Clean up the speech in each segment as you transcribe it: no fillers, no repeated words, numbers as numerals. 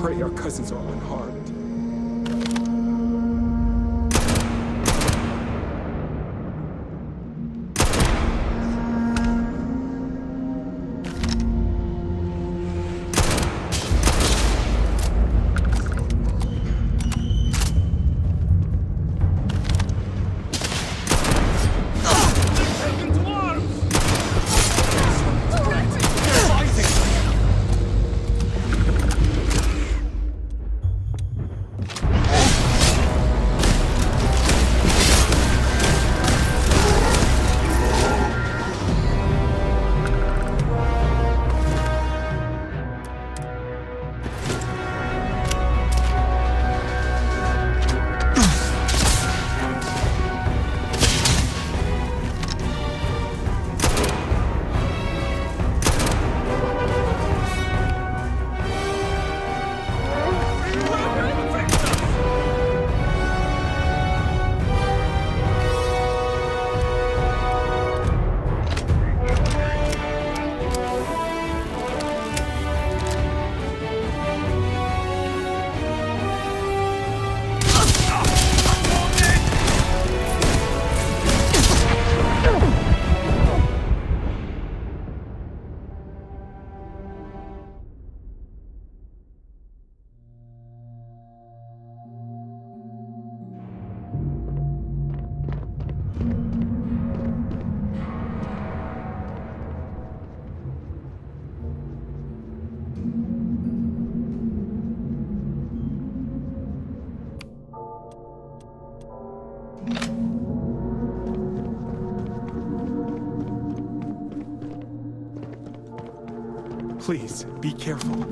pray our cousins are unharmed. Please, be careful.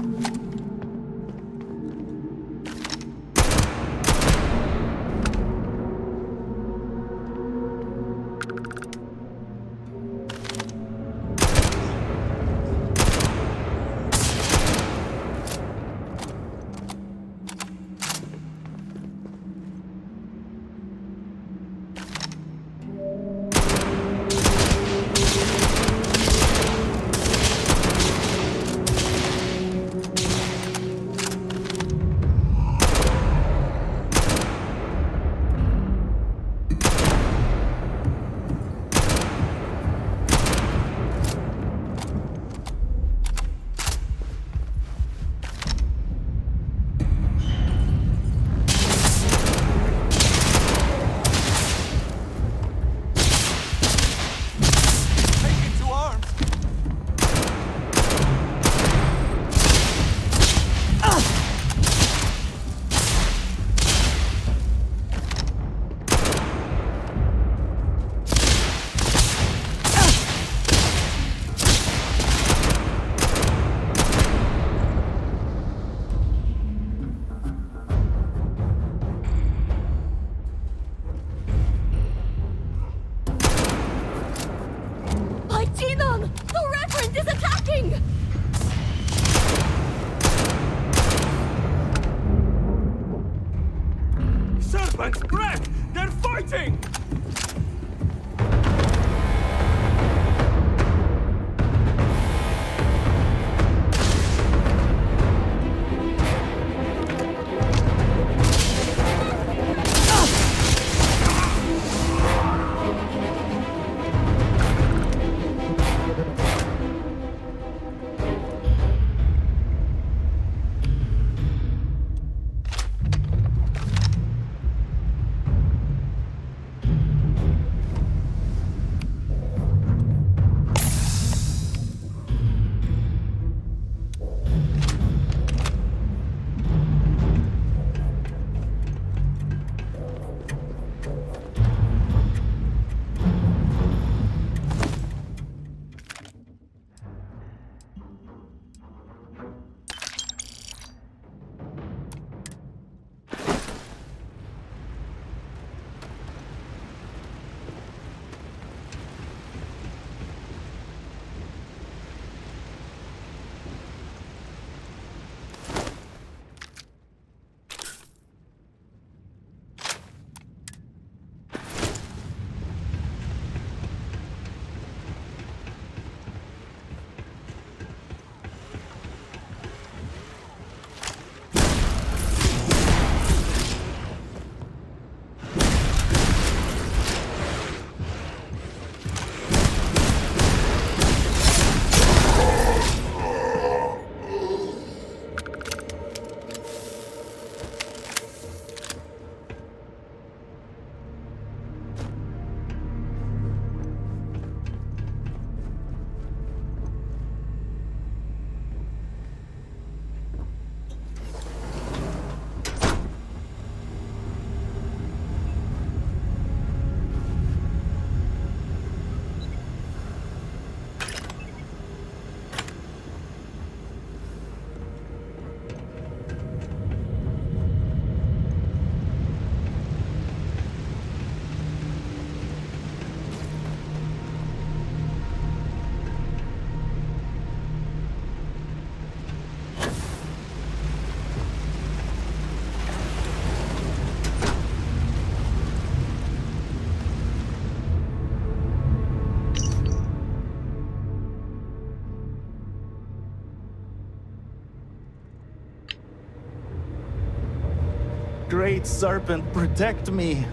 great serpent protect me.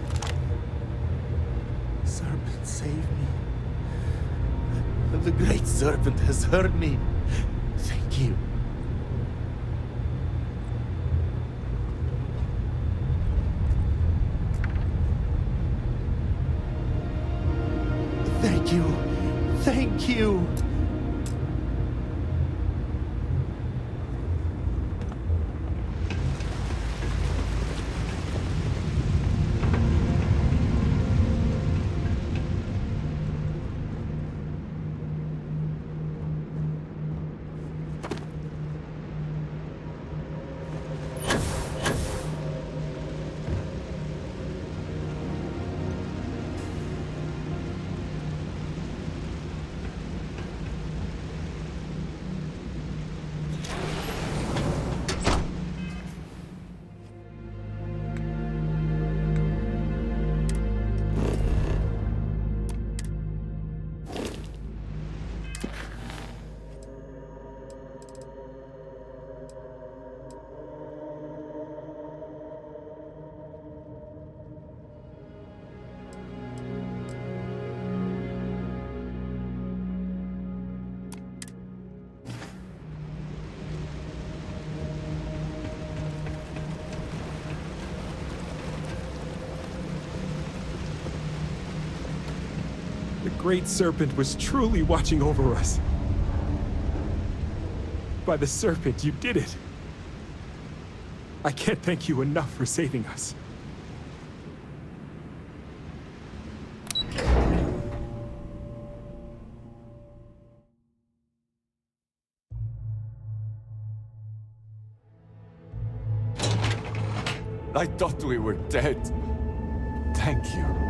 Serpent, save me. The great serpent has heard me. Thank you. Thank you. Thank you. The great serpent was truly watching over us. By the serpent, you did it. I can't thank you enough for saving us. I thought we were dead. Thank you.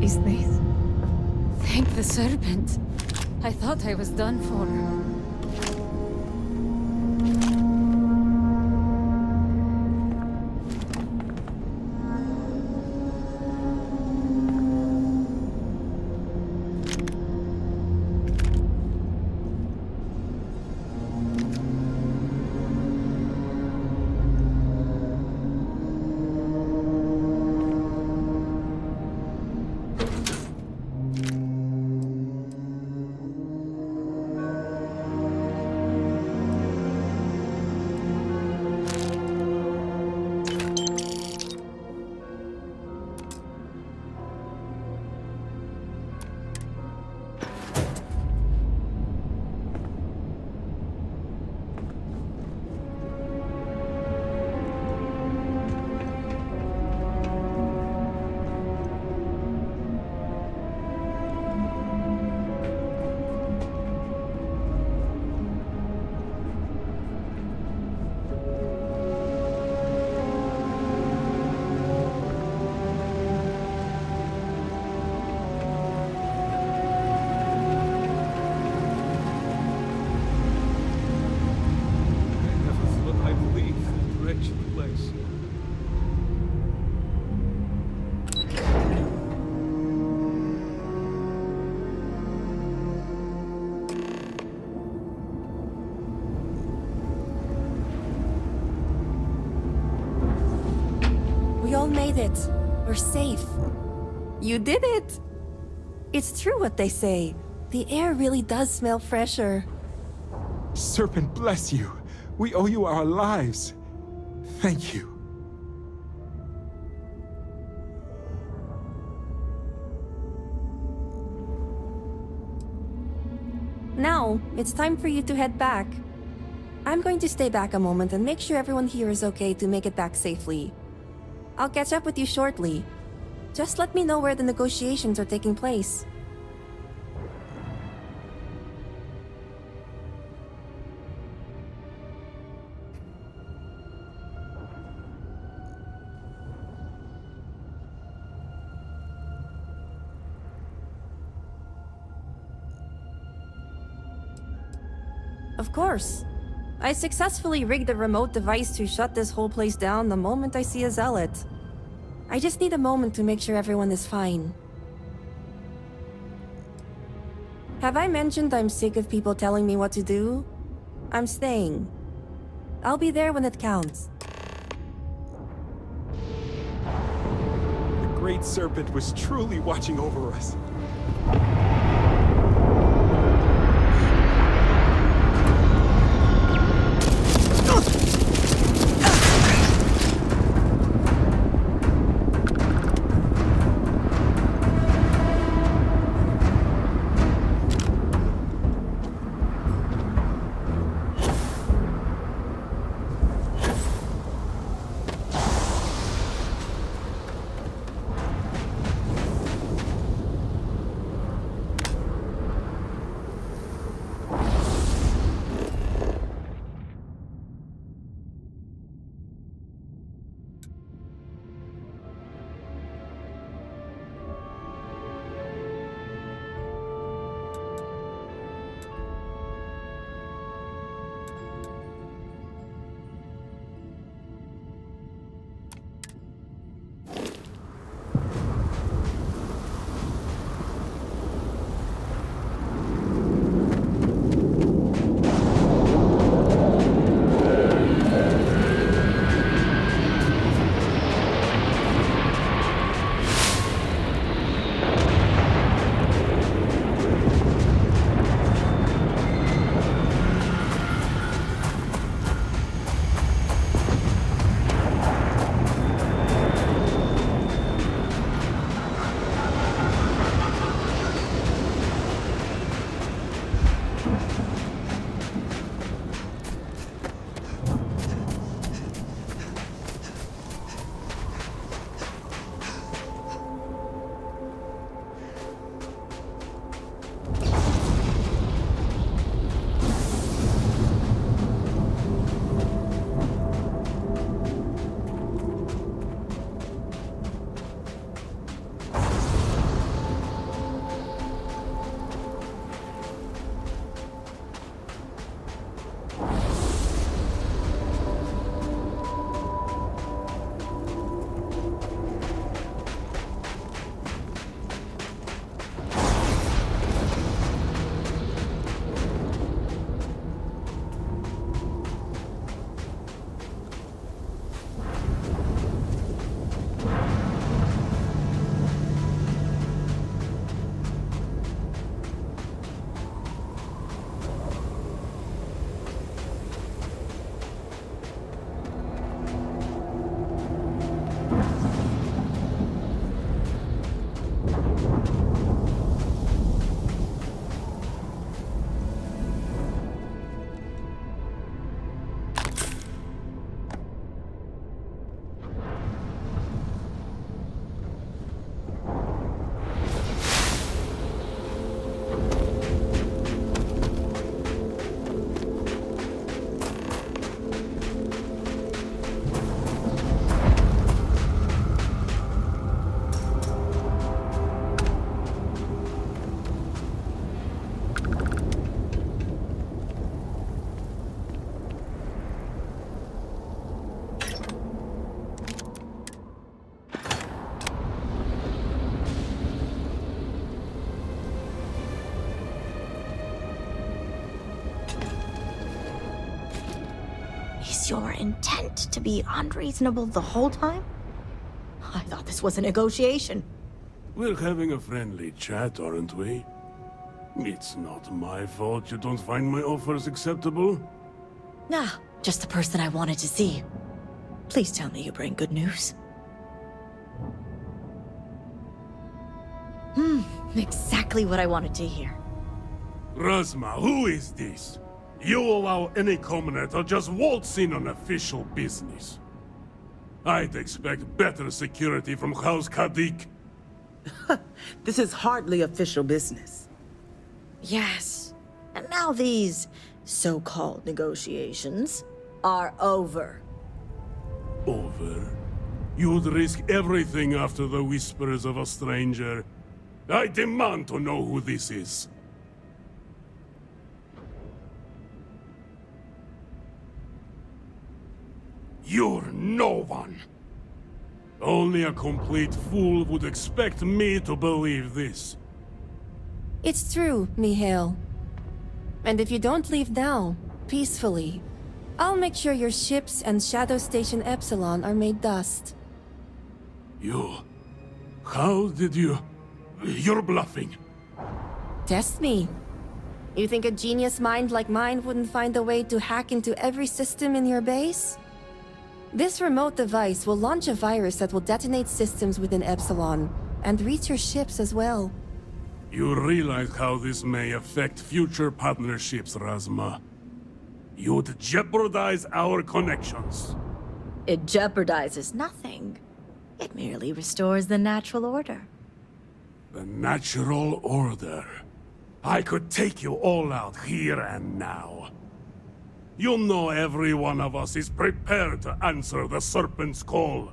Is this? Thank the serpent. I thought I was done for. We all made it. We're safe. You did it! It's true what they say. The air really does smell fresher. Serpent bless you. We owe you our lives. Thank you. Now, it's time for you to head back. I'm going to stay back a moment and make sure everyone here is okay to make it back safely. I'll catch up with you shortly. Just let me know where the negotiations are taking place. Of course. I successfully rigged a remote device to shut this whole place down the moment I see a zealot. I just need a moment to make sure everyone is fine. Have I mentioned I'm sick of people telling me what to do? I'm staying. I'll be there when it counts. The Great Serpent was truly watching over us. Is your intent to be unreasonable the whole time? I thought this was a negotiation. We're having a friendly chat, aren't we? It's not my fault you don't find my offers acceptable. Nah, just the person I wanted to see. Please tell me you bring good news. Exactly what I wanted to hear. Razma, who is this? You allow any commoner to just waltz in on official business. I'd expect better security from House Kadik. This is hardly official business. Yes. And now these so-called negotiations are over. Over? You'd risk everything after the whispers of a stranger. I demand to know who this is. You're no one. Only a complete fool would expect me to believe this. It's true, Mihail. And if you don't leave now, peacefully, I'll make sure your ships and Shadow Station Epsilon are made dust. You... How did you... You're bluffing. Test me. You think a genius mind like mine wouldn't find a way to hack into every system in your base? This remote device will launch a virus that will detonate systems within Epsilon, and reach your ships as well. You realize how this may affect future partnerships, Razma. You'd jeopardize our connections. It jeopardizes nothing. It merely restores the natural order. The natural order. I could take you all out here and now. You know every one of us is prepared to answer the Serpent's call.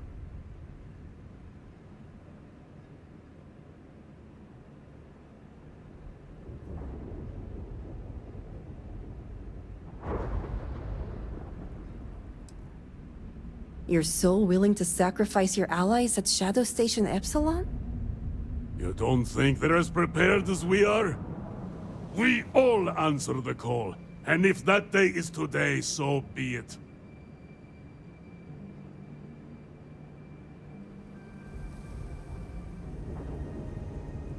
You're so willing to sacrifice your allies at Shadow Station Epsilon? You don't think they're as prepared as we are? We all answer the call, and if that day is today, so be it.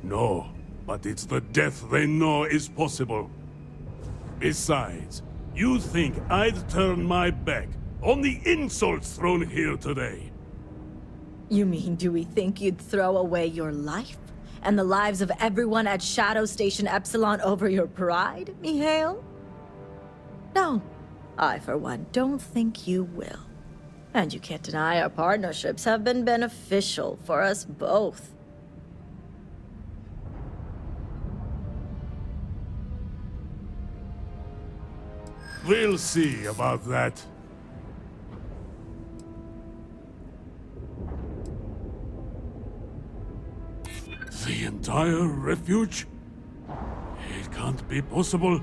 No, but it's the death they know is possible. Besides, you think I'd turn my back on the insults thrown here today? You mean, do we think you'd throw away your life? And the lives of everyone at Shadow Station Epsilon over your pride, Mihail? No, I for one don't think you will. And you can't deny our partnerships have been beneficial for us both. We'll see about that. The entire refuge? It can't be possible.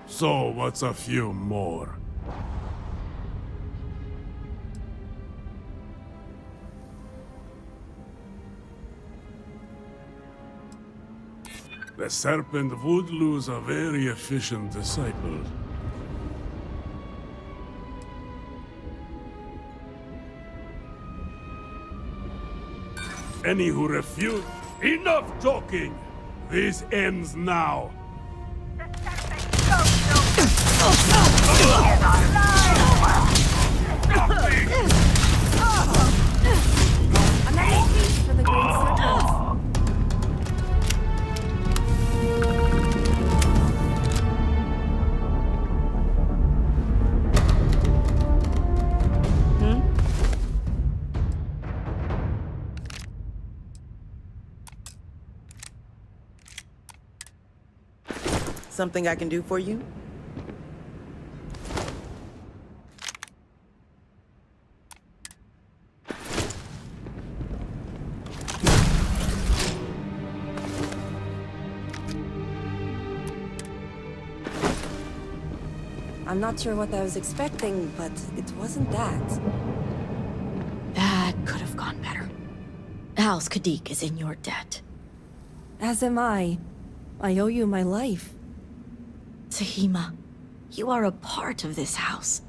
So what's a few more? The Serpent would lose a very efficient disciple. Any who refuse... Enough talking! This ends now. Another piece for the Great Serpent. Something I can do for you? I'm not sure what I was expecting, but it wasn't that. That could have gone better. House Kadik is in your debt. As am I. I owe you my life. Tahima, you are a part of this house.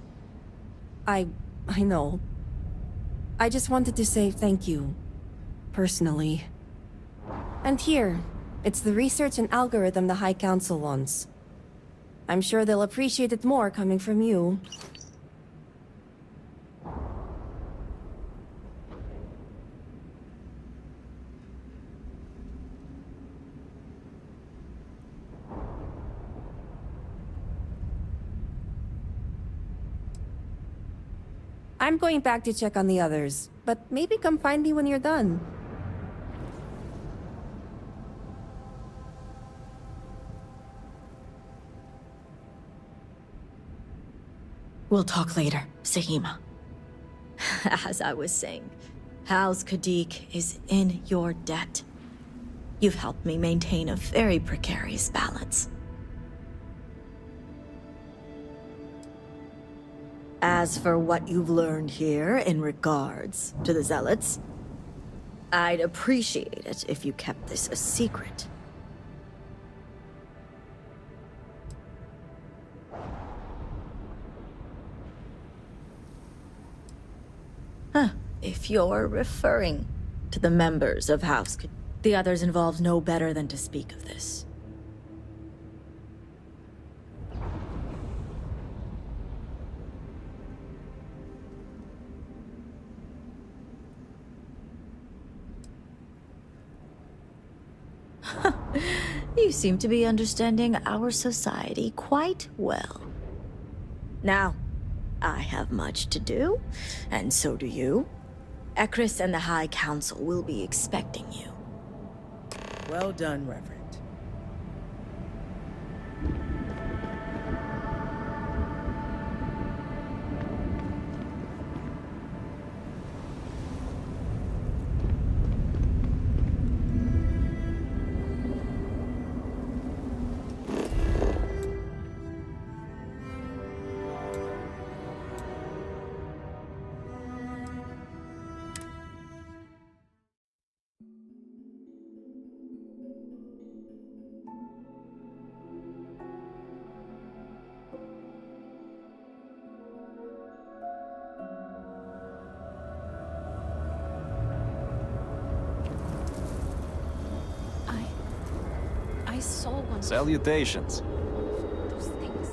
I know. I just wanted to say thank you. Personally. And here, it's the research and algorithm the High Council wants. I'm sure they'll appreciate it more coming from you. I'm going back to check on the others, but maybe come find me when you're done. We'll talk later, Sahima. As I was saying, House Kadik is in your debt. You've helped me maintain a very precarious balance. As for what you've learned here in regards to the Zealots, I'd appreciate it if you kept this a secret. If you're referring to the members of House Kadik, the others involved know better than to speak of this. You seem to be understanding our society quite well. Now, I have much to do, and so do you. Ekris and the High Council will be expecting you. Well done, Reverend. I saw one. Salutations. Those things.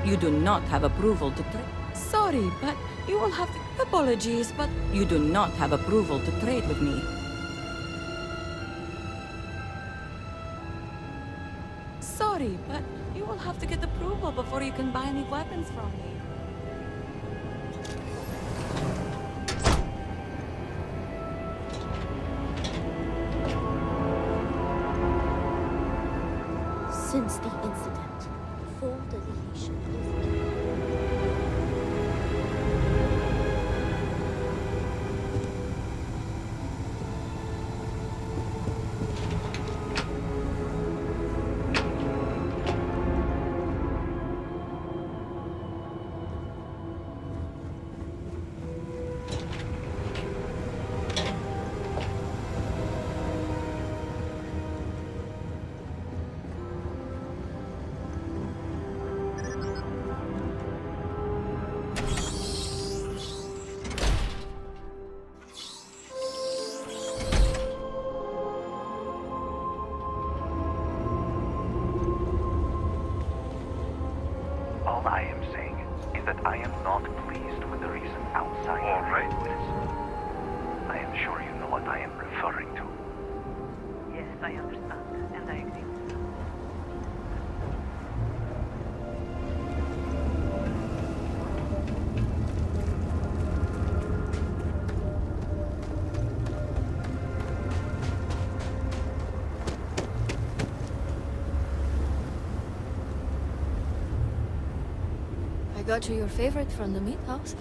You do not have approval to trade. Sorry, but you will have to... Apologies, but you do not have approval to trade with me. Sorry, but you will have to get approval before you can buy any weapons from me. Since the incident, full deletion is... I am not pleased with the recent outside influence. I am sure you know what I am referring to. Yes, I understand, and I agree with you. I got you your favorite from the meat house.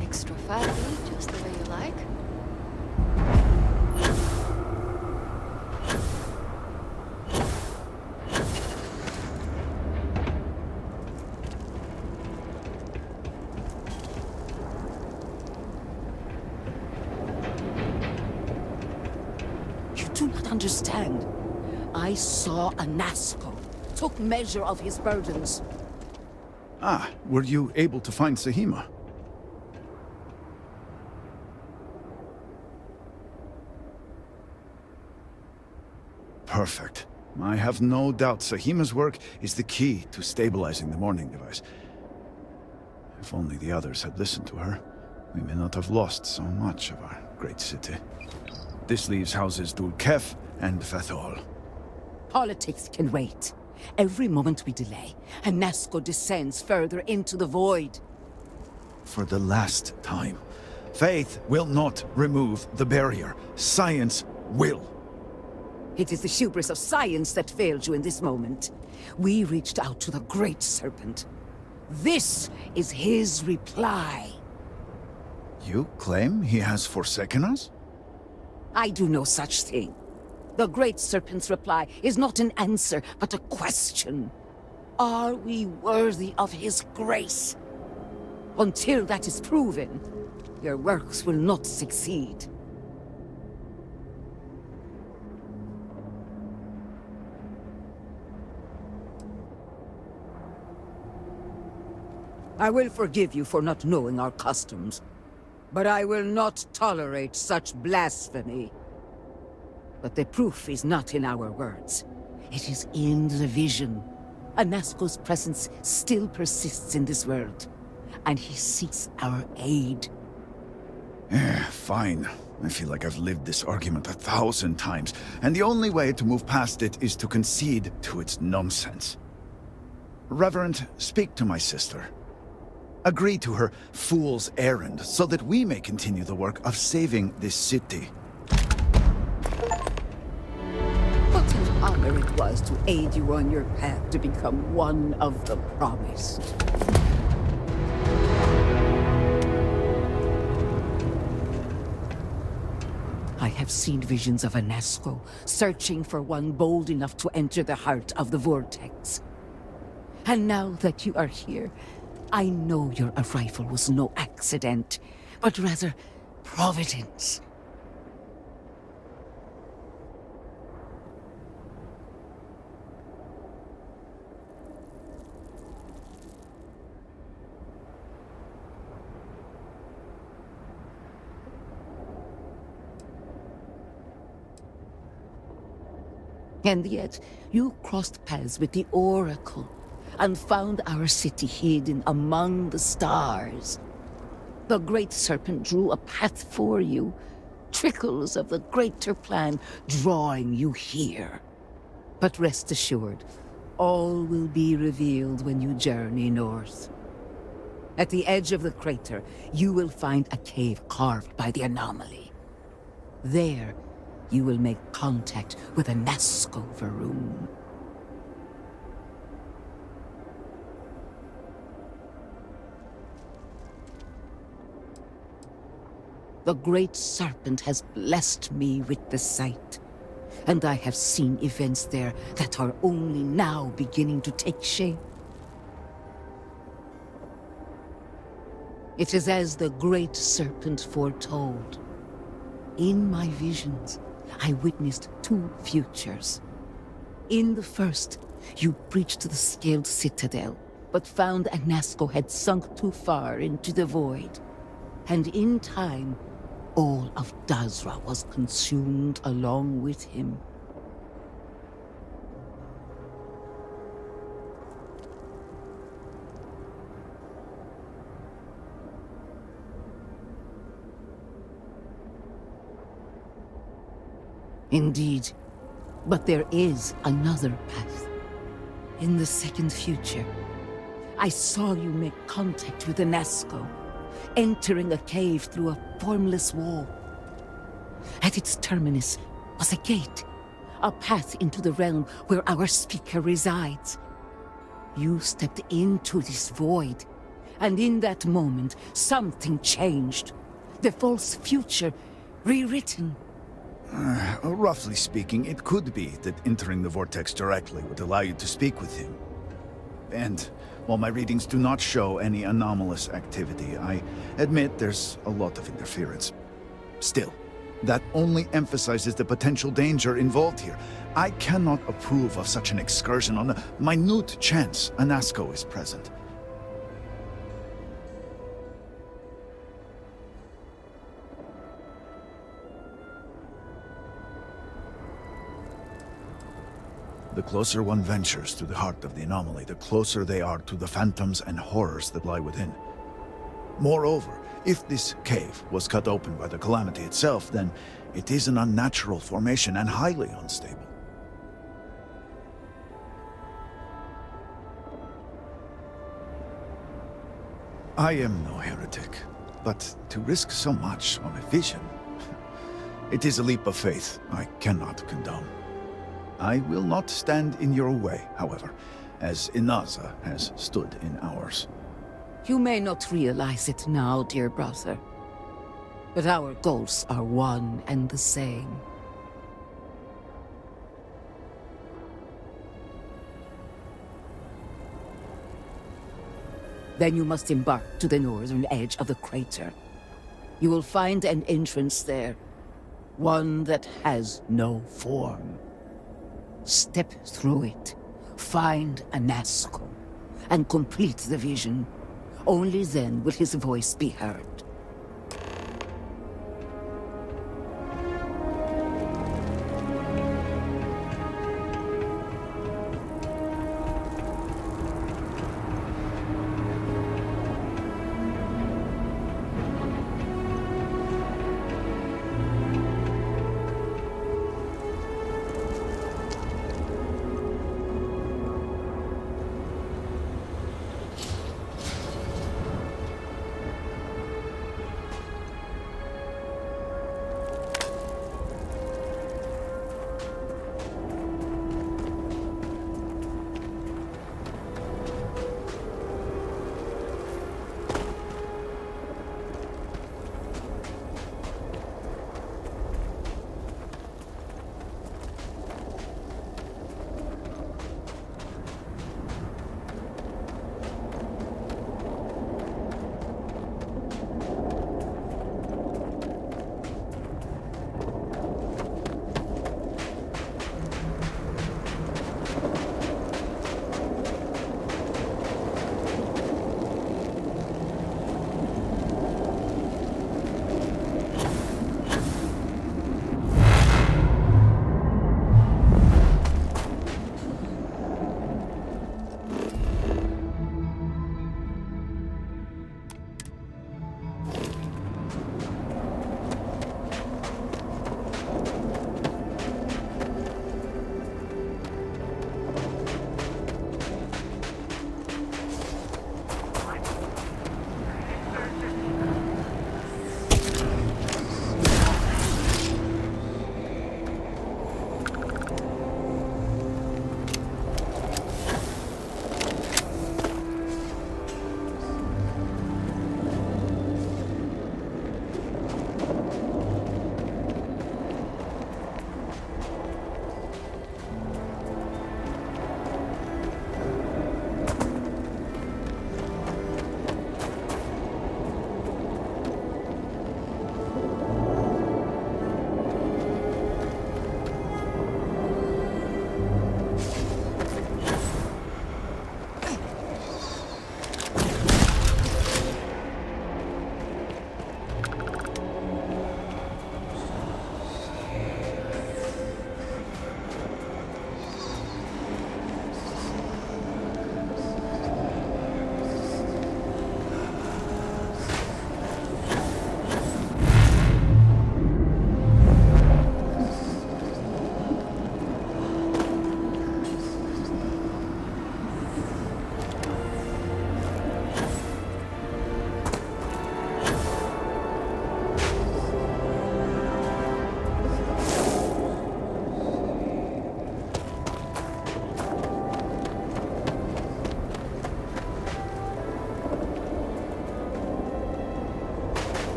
Extra fatty, just the way you like. You do not understand. I saw a Nasco, took measure of his burdens. Ah, were you able to find Sahima? Perfect. I have no doubt Sahima's work is the key to stabilizing the morning device. If only the others had listened to her, we may not have lost so much of our great city. This leaves houses Dul Kef and Fathol. Politics can wait. Every moment we delay, a Nasco descends further into the void. For the last time, faith will not remove the barrier. Science will. It is the hubris of science that failed you in this moment. We reached out to the Great Serpent. This is his reply. You claim he has forsaken us? I do no such thing. The Great Serpent's reply is not an answer, but a question. Are we worthy of his grace? Until that is proven, your works will not succeed. I will forgive you for not knowing our customs, but I will not tolerate such blasphemy. But the proof is not in our words. It is in the vision. Anasco's presence still persists in this world, and he seeks our aid. Fine. I feel like I've lived this argument 1,000 times, and the only way to move past it is to concede to its nonsense. Reverend, speak to my sister. Agree to her fool's errand, so that we may continue the work of saving this city. What an honor it was to aid you on your path to become one of the promised. I have seen visions of Anasco, searching for one bold enough to enter the heart of the vortex. And now that you are here, I know your arrival was no accident, but rather providence. And yet, you crossed paths with the Oracle, and found our city hidden among the stars. The Great Serpent drew a path for you, trickles of the greater plan drawing you here. But rest assured, all will be revealed when you journey north. At the edge of the crater, you will find a cave carved by the anomaly. There, you will make contact with a Nasco Va'ruun. The Great Serpent has blessed me with the sight, and I have seen events there that are only now beginning to take shape. It is as the Great Serpent foretold. In my visions, I witnessed two futures. In the first, you breached the scaled citadel, but found Anasco had sunk too far into the void. And in time, all of Dazra was consumed along with him. Indeed. But there is another path. In the second future, I saw you make contact with a Nazco, entering a cave through a formless wall. At its terminus was a gate, a path into the realm where our speaker resides. You stepped into this void, and in that moment, something changed. The false future rewritten. Roughly speaking, it could be that entering the vortex directly would allow you to speak with him. And while my readings do not show any anomalous activity, I admit there's a lot of interference. Still, that only emphasizes the potential danger involved here. I cannot approve of such an excursion on the minute chance a Nazco is present. The closer one ventures to the heart of the anomaly, the closer they are to the phantoms and horrors that lie within. Moreover, if this cave was cut open by the calamity itself, then it is an unnatural formation and highly unstable. I am no heretic, but to risk so much on a vision, it is a leap of faith I cannot condone. I will not stand in your way, however, as Inaza has stood in ours. You may not realize it now, dear brother, but our goals are one and the same. Then you must embark to the northern edge of the crater. You will find an entrance there, one that has no form. Step through it, find a Nazco, and complete the vision. Only then will his voice be heard.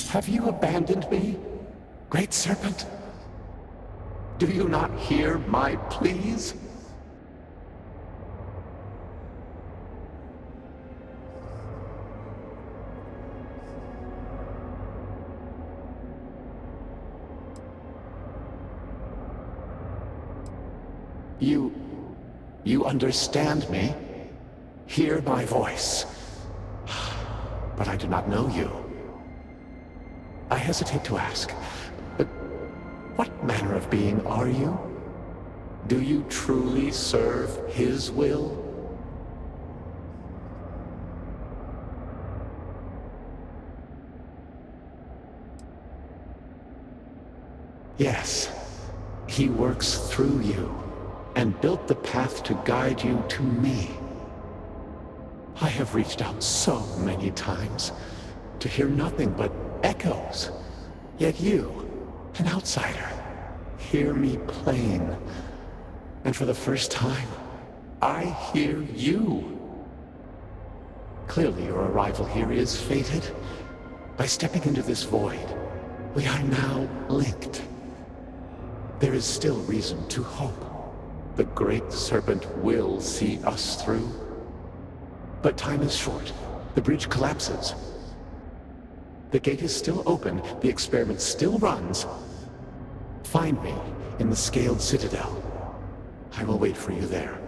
Have you abandoned me, Great Serpent? Do you not hear my pleas? You understand me? Hear my voice. But I do not know you. I hesitate to ask, but what manner of being are you? Do you truly serve his will? Yes, he works through you and built the path to guide you to me. I have reached out so many times to hear nothing but echoes. Yet you, an outsider, hear me plain. And for the first time, I hear you. Clearly your arrival here is fated. By stepping into this void, we are now linked. There is still reason to hope. The Great Serpent will see us through. But time is short. The bridge collapses. The gate is still open. The experiment still runs. Find me in the Scaled Citadel. I will wait for you there.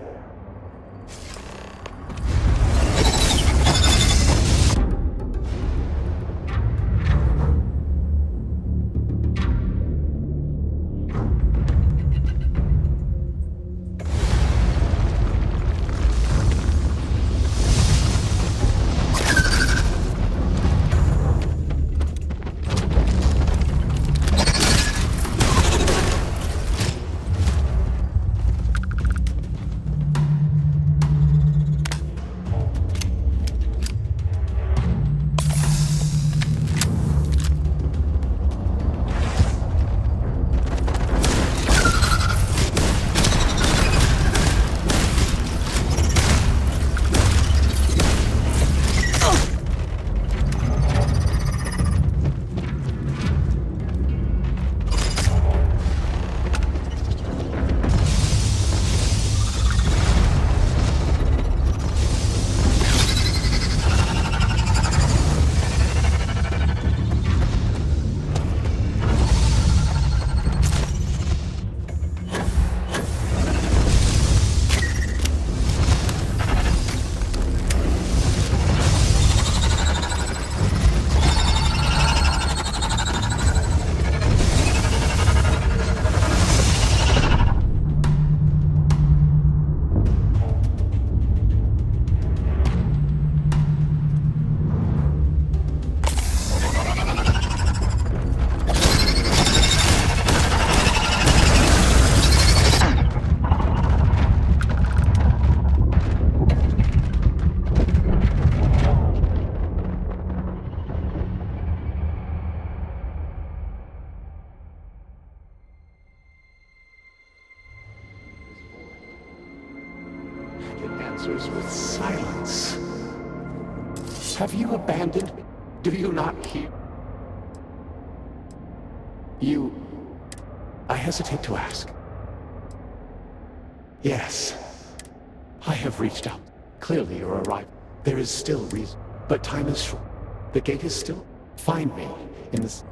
With silence. Have you abandoned me? Do you not hear? I hesitate to ask. Yes, I have reached out. Clearly your arrival. There is still reason, but time is short. The gate is still. Find me in this.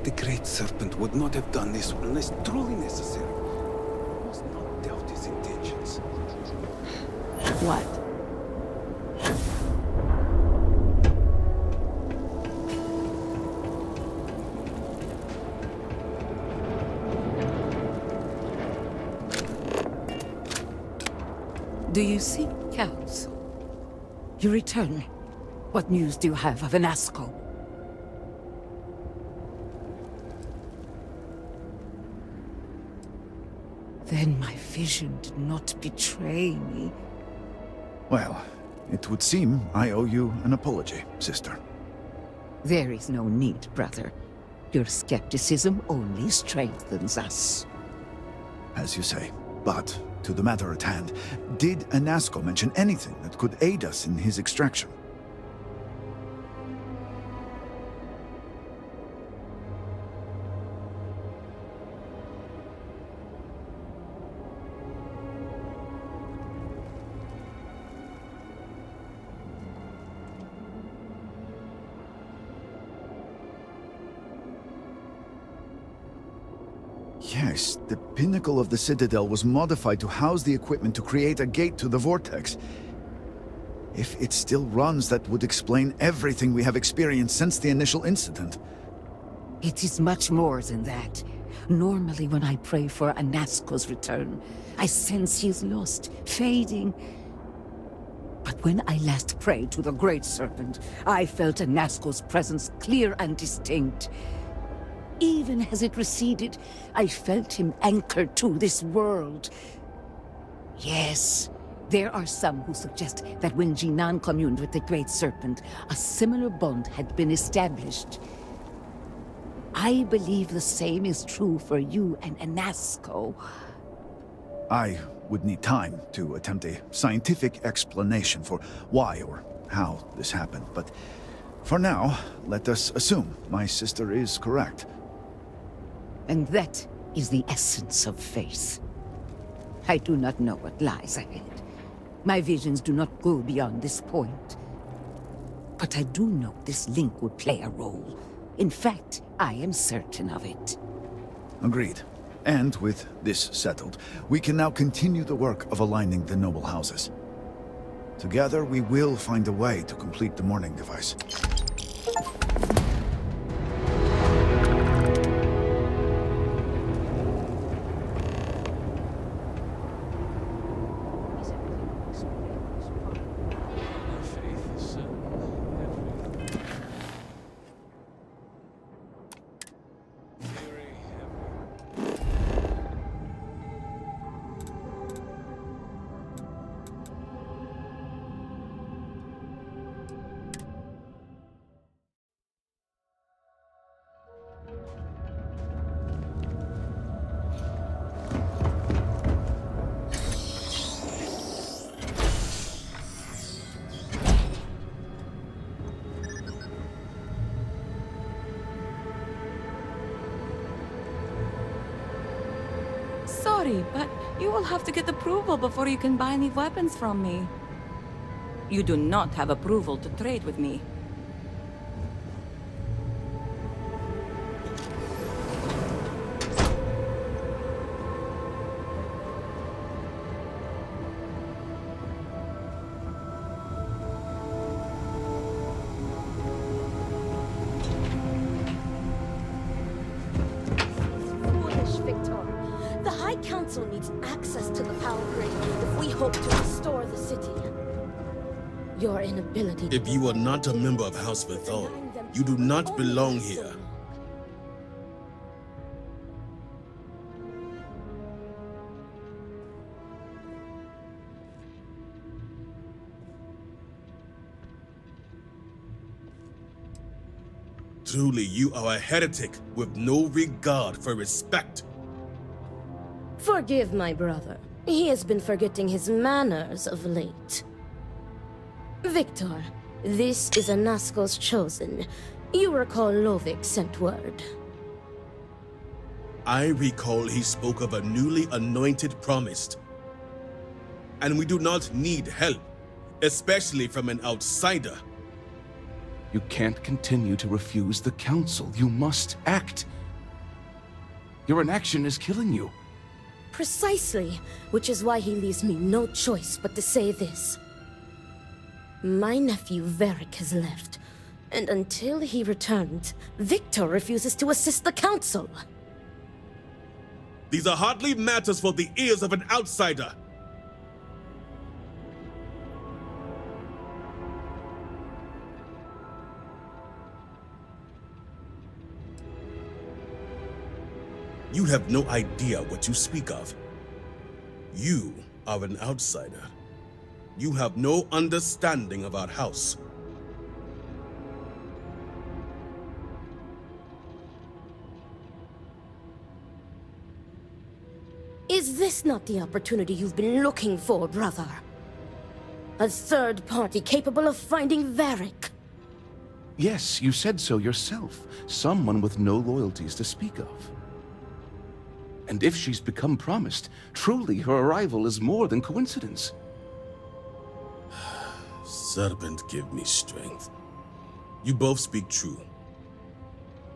The Great Serpent would not have done this unless truly necessary. You must not doubt his intentions. What? Do you seek counsel? You return. What news do you have of Anasco? Then my vision did not betray me. Well, it would seem I owe you an apology, sister. There is no need, brother. Your skepticism only strengthens us. As you say. But, to the matter at hand, did Anasco mention anything that could aid us in his extraction? Yes, the pinnacle of the Citadel was modified to house the equipment to create a gate to the Vortex. If it still runs, that would explain everything we have experienced since the initial incident. It is much more than that. Normally when I pray for Anasco's return, I sense he is lost, fading. But when I last prayed to the Great Serpent, I felt Anasco's presence clear and distinct. Even as it receded, I felt him anchored to this world. Yes, there are some who suggest that when Jinan communed with the Great Serpent, a similar bond had been established. I believe the same is true for you and Anasco. I would need time to attempt a scientific explanation for why or how this happened, but for now, let us assume my sister is correct. And that is the essence of faith. I do not know what lies ahead. My visions do not go beyond this point. But I do know this link would play a role. In fact, I am certain of it. Agreed. And with this settled, we can now continue the work of aligning the noble houses. Together, we will find a way to complete the mourning device. Sorry, but you will have to get approval before you can buy any weapons from me. You do not have approval to trade with me. Needs access to the power grid if we hope to restore the city. Your inability. If you are not a member of House Vithal, you do not belong here. Truly, you are a heretic with no regard for respect. Forgive my brother. He has been forgetting his manners of late. Victor, this is Anasco's chosen. You recall Lovik sent word. I recall he spoke of a newly anointed promised. And we do not need help, especially from an outsider. You can't continue to refuse the council. You must act. Your inaction is killing you. Precisely, which is why he leaves me no choice but to say this. My nephew Varric has left, and until he returns, Victor refuses to assist the council. These are hardly matters for the ears of an outsider. You have no idea what you speak of. You are an outsider. You have no understanding of our house. Is this not the opportunity you've been looking for, brother? A third party capable of finding Varric? Yes, you said so yourself. Someone with no loyalties to speak of. And if she's become promised, truly her arrival is more than coincidence. Serpent, give me strength. You both speak true.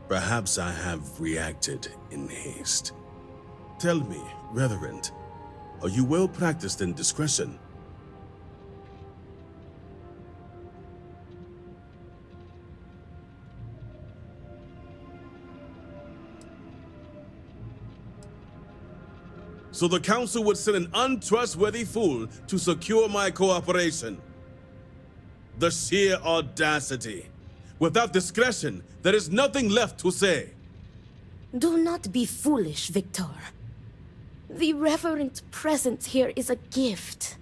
Perhaps I have reacted in haste. Tell me, Reverend, are you well practiced in discretion? So the council would send an untrustworthy fool to secure my cooperation. The sheer audacity. Without discretion, there is nothing left to say. Do not be foolish, Victor. The reverent presence here is a gift.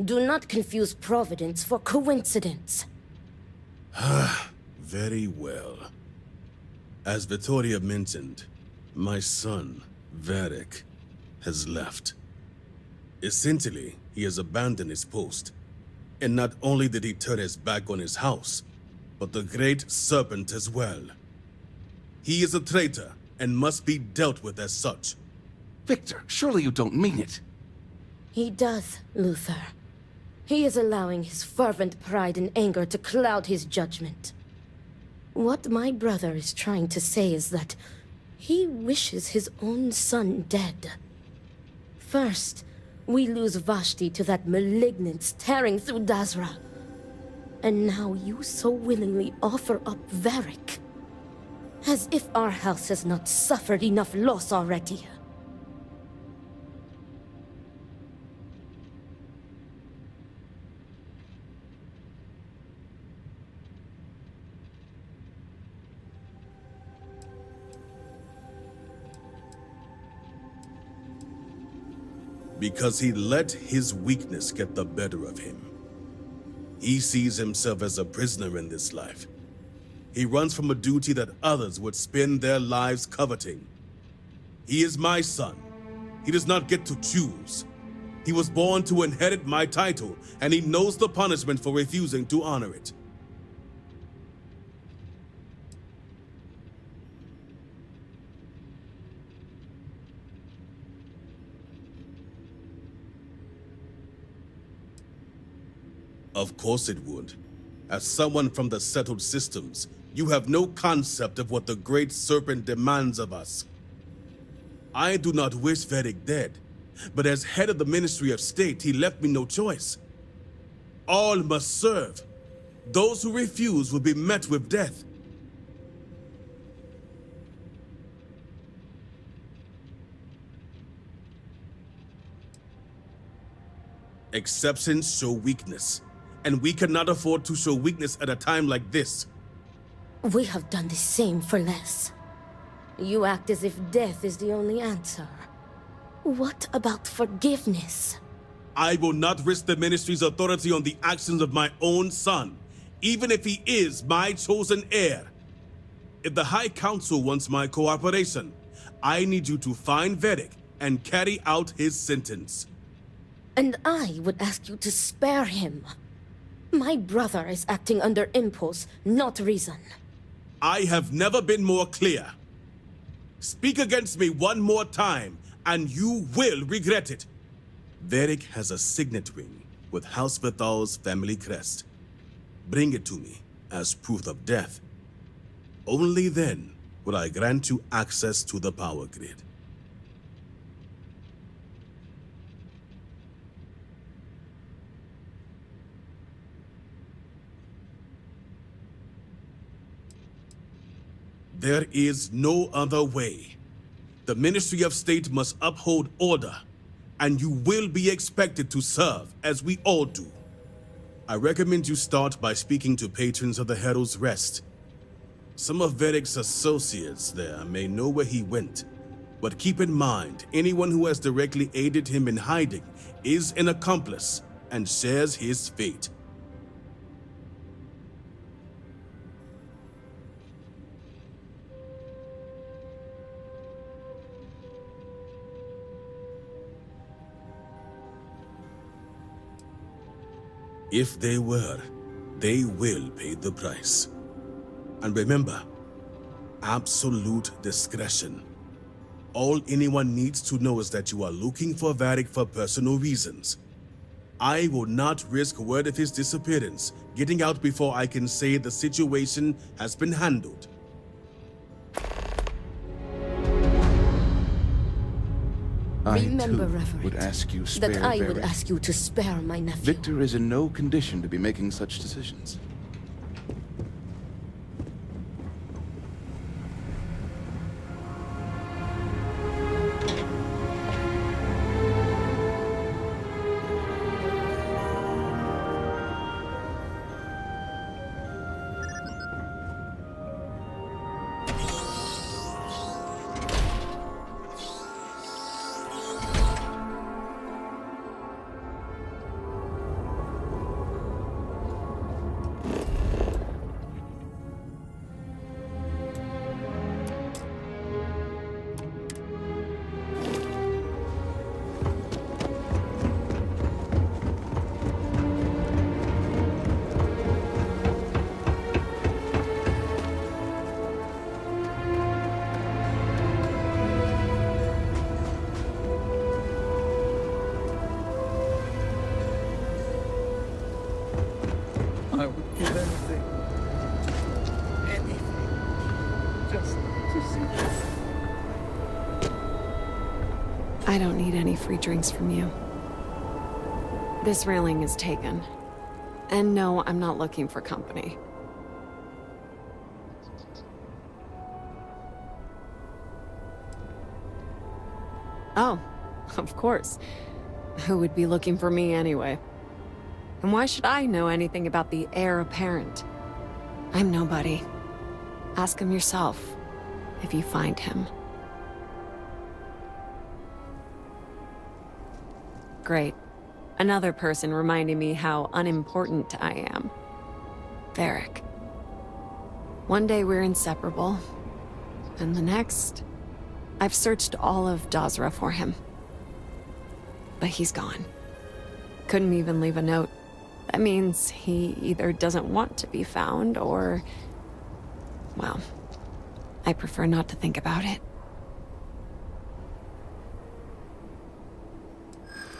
Do not confuse providence for coincidence. Very well. As Vittoria mentioned, my son, Varric, has left. Essentially, he has abandoned his post. And not only did he turn his back on his house, but the great serpent as well. He is a traitor and must be dealt with as such. Victor, surely you don't mean it. He does, Luther. He is allowing his fervent pride and anger to cloud his judgment. What my brother is trying to say is that he wishes his own son dead. First, we lose Vashti to that malignance tearing through Dazra. And now you so willingly offer up Varric. As if our house has not suffered enough loss already. Because he let his weakness get the better of him. He sees himself as a prisoner in this life. He runs from a duty that others would spend their lives coveting. He is my son. He does not get to choose. He was born to inherit my title, and he knows the punishment for refusing to honor it. Of course it would. As someone from the settled systems, you have no concept of what the Great Serpent demands of us. I do not wish Varric dead, but as head of the Ministry of State, he left me no choice. All must serve. Those who refuse will be met with death. Exceptions show weakness. And we cannot afford to show weakness at a time like this. We have done the same for less. You act as if death is the only answer. What about forgiveness? I will not risk the Ministry's authority on the actions of my own son, even if he is my chosen heir. If the High Council wants my cooperation, I need you to find Varric and carry out his sentence. And I would ask you to spare him. My brother is acting under impulse, not reason. I have never been more clear. Speak against me one more time, and you will regret it. Varric has a signet ring with House Vithal's family crest. Bring it to me as proof of death. Only then would I grant you access to the power grid. There is no other way. The Ministry of State must uphold order, and you will be expected to serve as we all do. I recommend you start by speaking to patrons of the Herald's Rest. Some of Veric's associates there may know where he went, but keep in mind, anyone who has directly aided him in hiding is an accomplice and shares his fate. If they were, they will pay the price. And remember, absolute discretion. All anyone needs to know is that you are looking for Varick for personal reasons. I will not risk word of his disappearance getting out before I can say the situation has been handled. Remember, I, too, Reverend, would ask you spare that I would Varick. ask you to spare my nephew. Victor is in no condition to be making such decisions. I would give anything. Anything. Just to see you. I don't need any free drinks from you. This railing is taken. And no, I'm not looking for company. Oh, of course. Who would be looking for me anyway? And why should I know anything about the heir apparent? I'm nobody. Ask him yourself, if you find him. Great. Another person reminding me how unimportant I am. Varick. One day we're inseparable, and the next, I've searched all of Dazra for him. But he's gone. Couldn't even leave a note. That means he either doesn't want to be found or... well, I prefer not to think about it.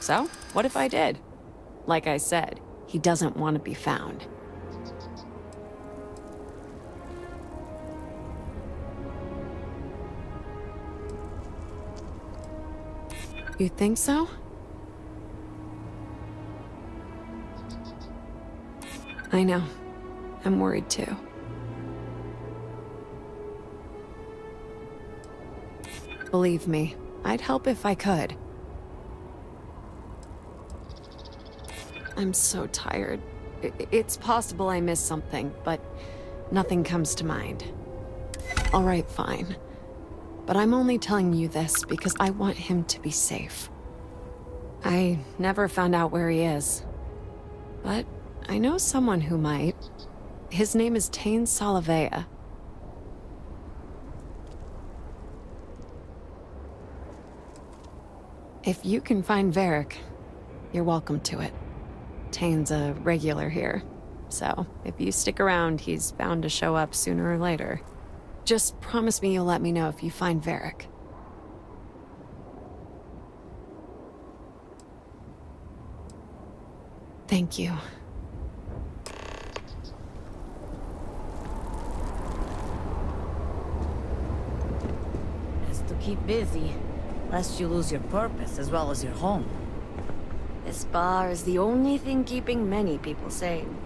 So, what if I did? Like I said, he doesn't want to be found. You think so? I know. I'm worried too. Believe me, I'd help if I could. I'm so tired. It's possible I missed something, but nothing comes to mind. All right, fine. But I'm only telling you this because I want him to be safe. I never found out where he is. But I know someone who might. His name is Tain Salavea. If you can find Varick, you're welcome to it. Tain's a regular here, so if you stick around, he's bound to show up sooner or later. Just promise me you'll let me know if you find Varick. Thank you. to keep busy, lest you lose your purpose as well as your home. This bar is the only thing keeping many people sane.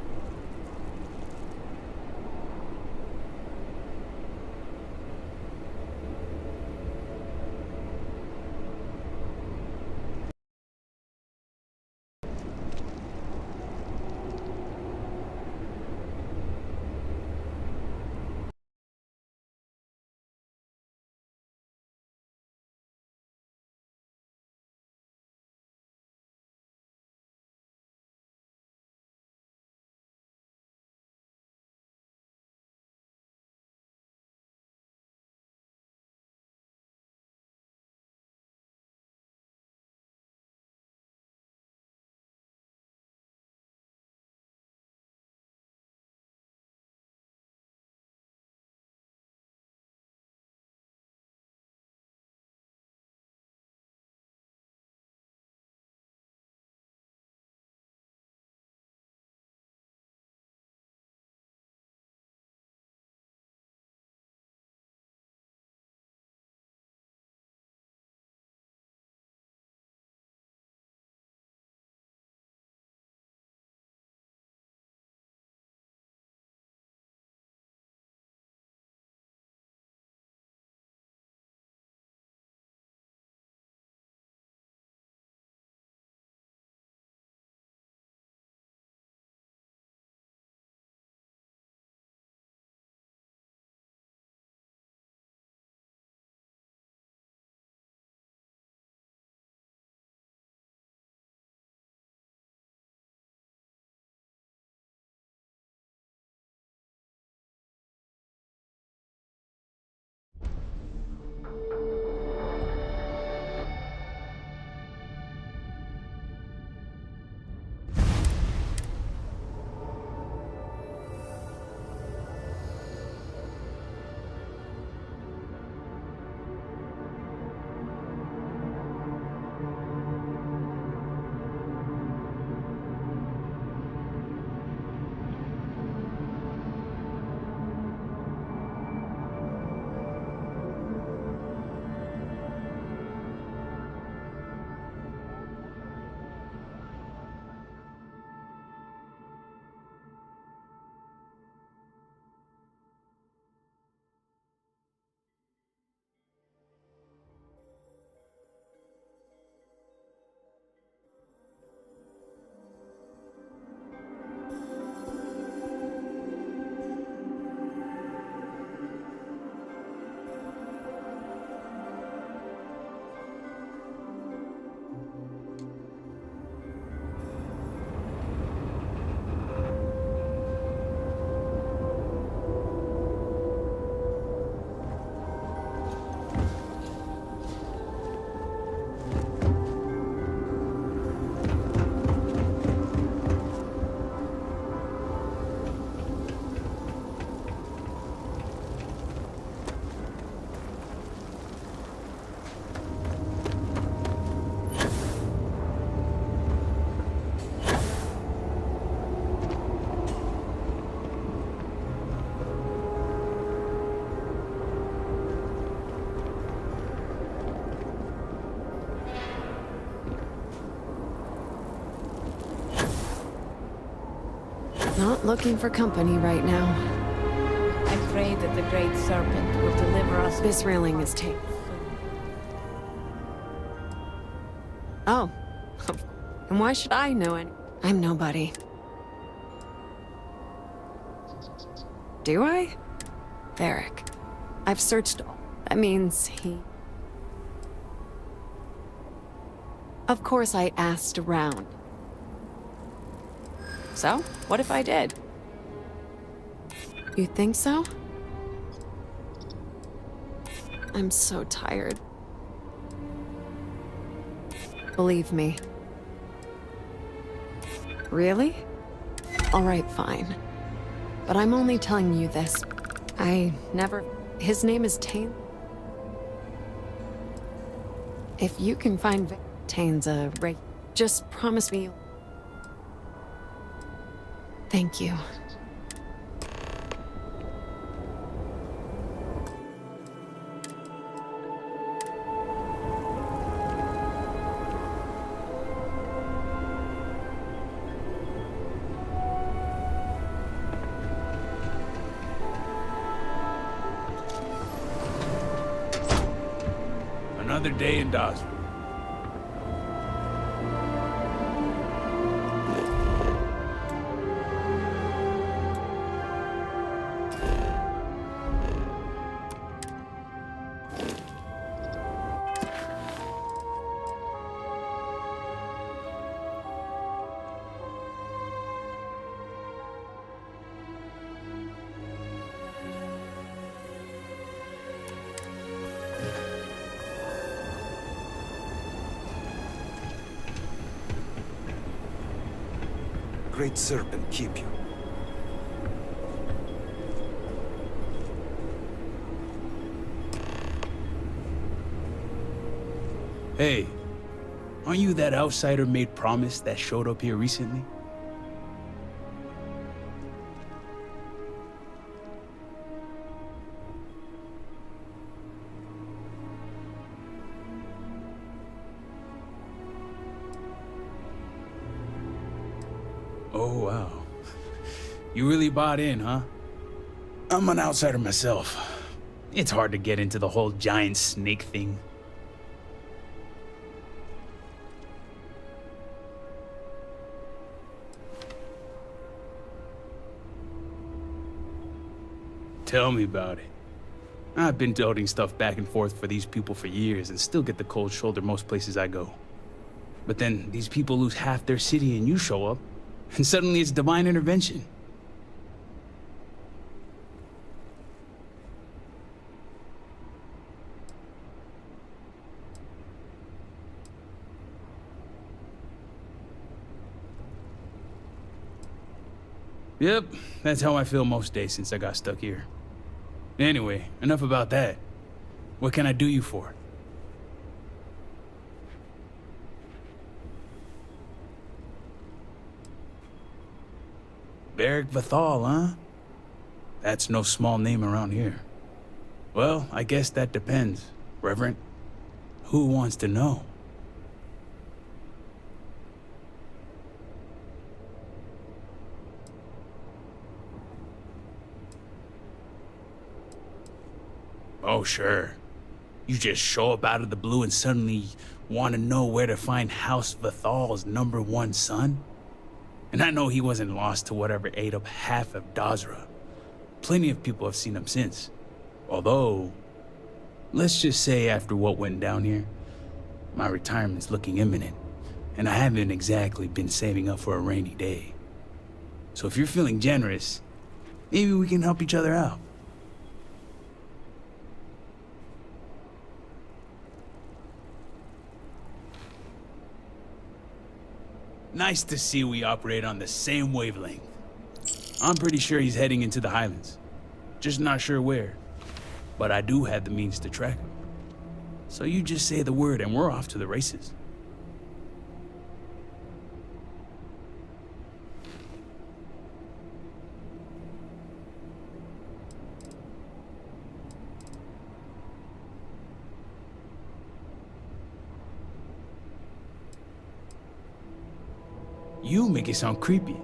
Not looking for company right now. I pray that the Great Serpent will deliver us. This railing is taken. Oh. And why should I know any? I'm nobody. Do I? Varric. I've searched all. That means he... Of course I asked around. So, what if I did? You think so? I'm so tired. Believe me. Really? Alright, fine. But I'm only telling you this. I never... His name is Tane. If you can find Tane's a reg... Just promise me... Thank you. another day in Dawson. Great Serpent keep you. Hey, aren't you that outsider made promise that showed up here recently? Oh, wow. You really bought in, huh? I'm an outsider myself. It's hard to get into the whole giant snake thing. Tell me about it. I've been toting stuff back and forth for these people for years and still get the cold shoulder most places I go. But then these people lose half their city and you show up, and suddenly it's divine intervention. Yep, that's how I feel most days since I got stuck here. Anyway, enough about that. What can I do you for? Beric Vathal, huh? That's no small name around here. Well, I guess that depends, Reverend. Who wants to know? Oh, sure. You just show up out of the blue and suddenly want to know where to find House Vathal's #1 son? And I know he wasn't lost to whatever ate up half of Dazra. Plenty of people have seen him since. Although, let's just say after what went down here, my retirement's looking imminent, and I haven't exactly been saving up for a rainy day. So if you're feeling generous, maybe we can help each other out. Nice to see we operate on the same wavelength. I'm pretty sure he's heading into the Highlands. Just not sure where. But I do have the means to track him. So you just say the word and we're off to the races. You make it sound creepy.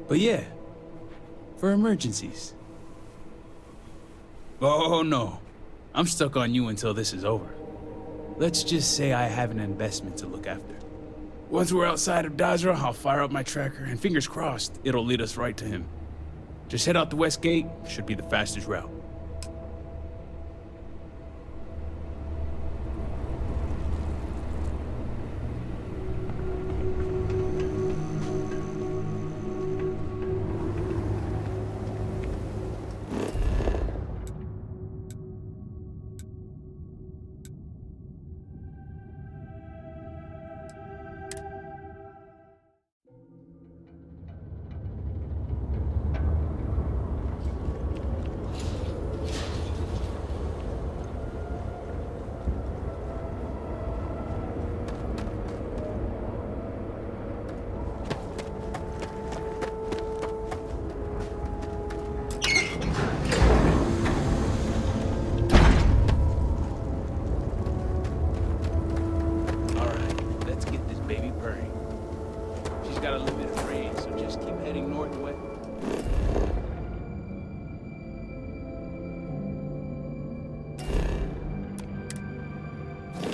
But yeah, for emergencies. Oh no, I'm stuck on you until this is over. Let's just say I have an investment to look after. Once we're outside of Dazra, I'll fire up my tracker, and fingers crossed, it'll lead us right to him. Just head out the west gate, should be the fastest route.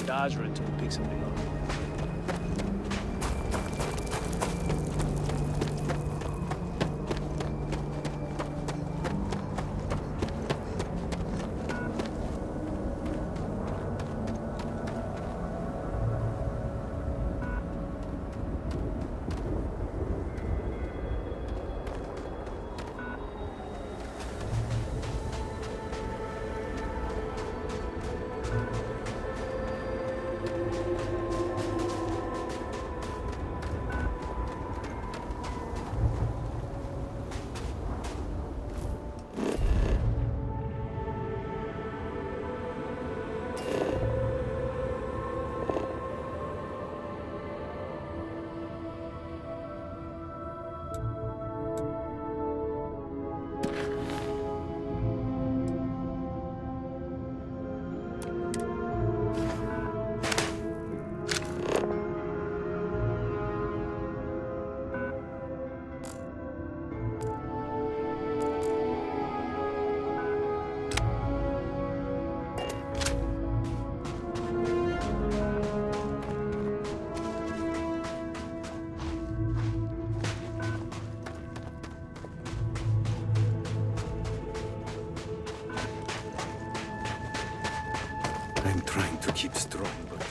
dodge or until we pick something up. I'm trying to keep strong, but...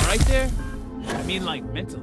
Right there? I mean, like, mentally.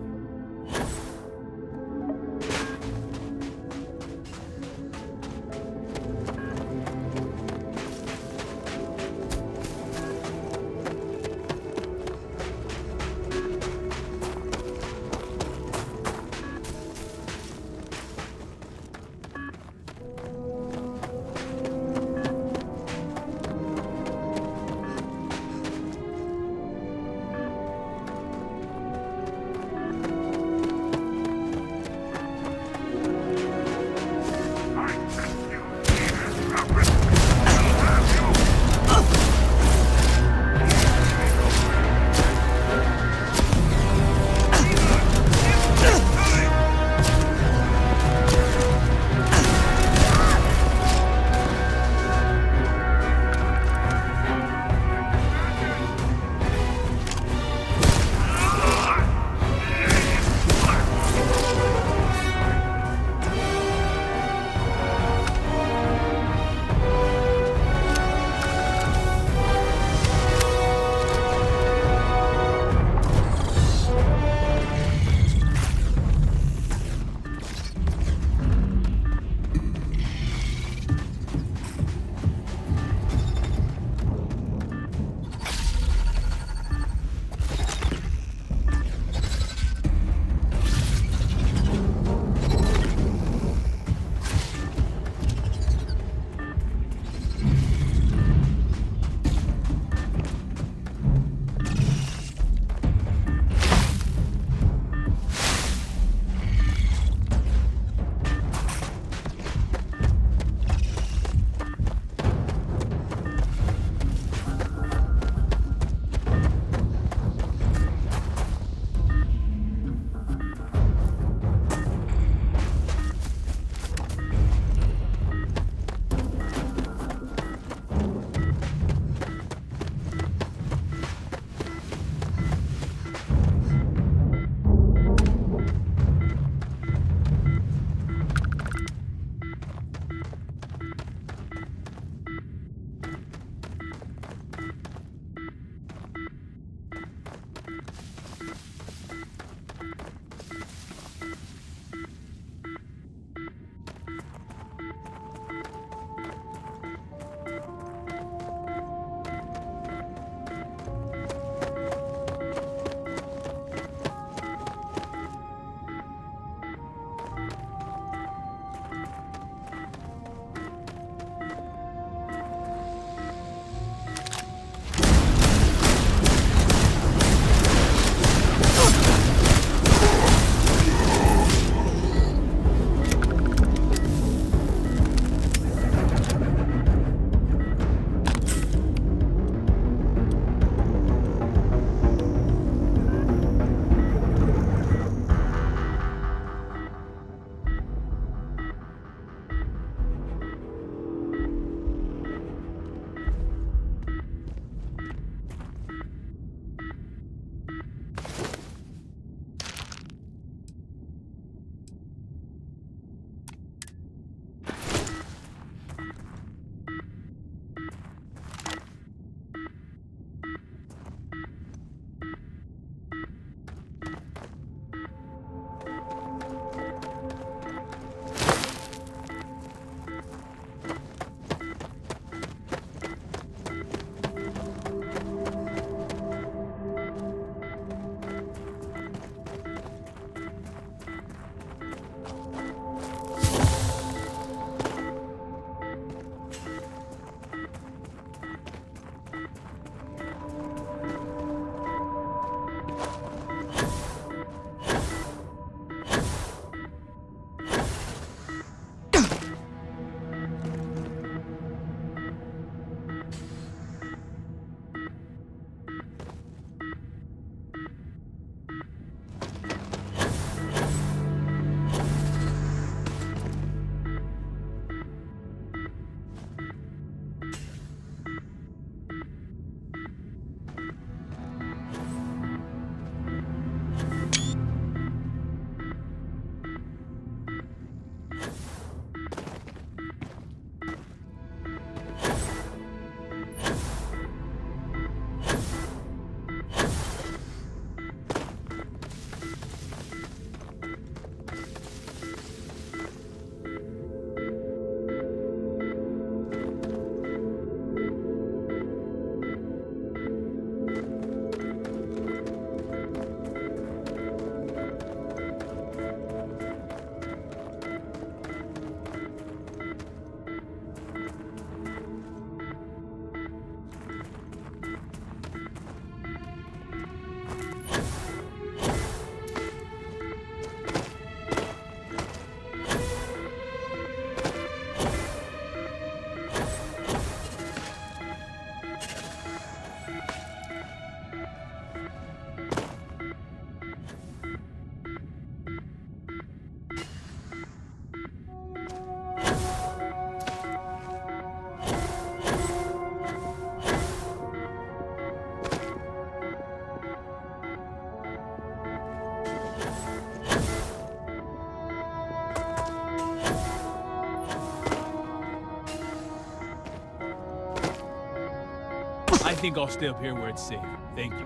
I think I'll stay up here where it's safe. Thank you.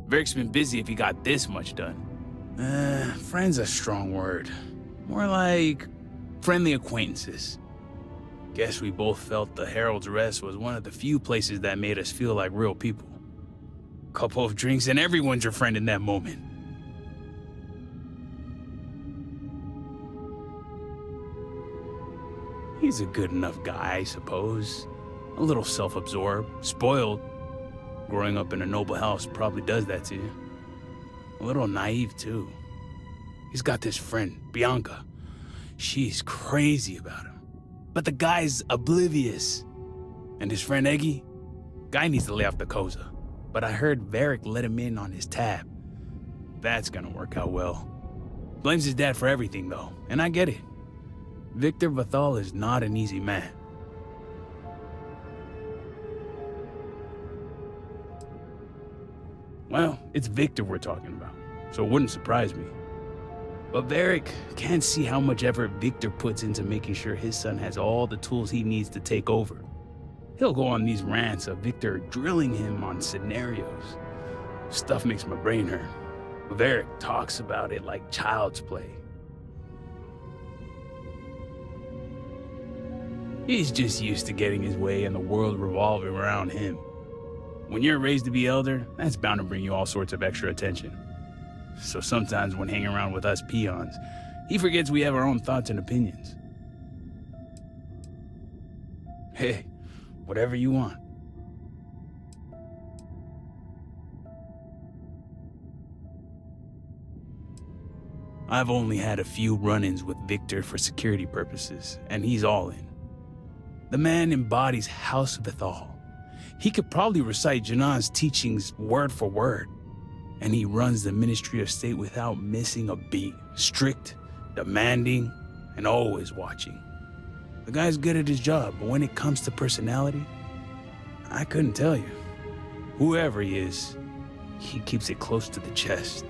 Veric's been busy if he got this much done. Friend's a strong word. More like friendly acquaintances. Guess we both felt the Herald's Rest was one of the few places that made us feel like real people. Couple of drinks and everyone's your friend in that moment. He's a good enough guy, I suppose. A little self-absorbed, spoiled. Growing up in a noble house probably does that to you. A little naive, too. He's got this friend, Bianca. She's crazy about him. But the guy's oblivious. And his friend Eggy? Guy needs to lay off the Koza. But I heard Varick let him in on his tab. That's gonna work out well. Blames his dad for everything, though, and I get it. Victor Vathal is not an easy man. Well, it's Victor we're talking about, so it wouldn't surprise me. But Varick can't see how much effort Victor puts into making sure his son has all the tools he needs to take over. He'll go on these rants of Victor drilling him on scenarios. Stuff makes my brain hurt. Varick talks about it like child's play. He's just used to getting his way and the world revolving around him. When you're raised to be elder, that's bound to bring you all sorts of extra attention. So sometimes when hanging around with us peons, he forgets we have our own thoughts and opinions. Hey, whatever you want. I've only had a few run-ins with Victor for security purposes, and he's all in. The man embodies House Bethal. He could probably recite Janan's teachings word for word. And he runs the Ministry of State without missing a beat. Strict, demanding, and always watching. The guy's good at his job, but when it comes to personality, I couldn't tell you. Whoever he is, he keeps it close to the chest.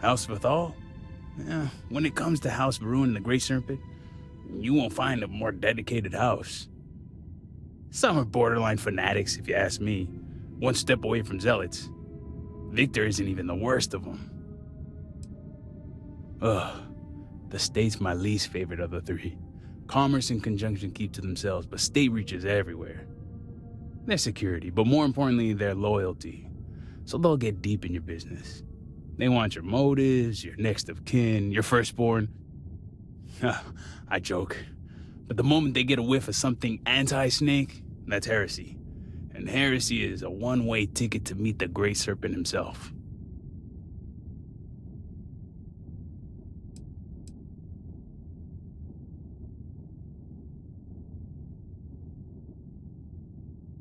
House Bethal? Yeah, when it comes to House Va'ruun and the Great Serpent, you won't find a more dedicated house. Some are borderline fanatics, if you ask me. One step away from zealots. Victor isn't even the worst of them. Ugh, the state's my least favorite of the three. Commerce and conjunction keep to themselves, but state reaches everywhere. Their security, but more importantly, their loyalty. So they'll get deep in your business. They want your motives, your next of kin, your firstborn. I joke. But the moment they get a whiff of something anti-snake, that's heresy. And heresy is a one-way ticket to meet the Great Serpent himself.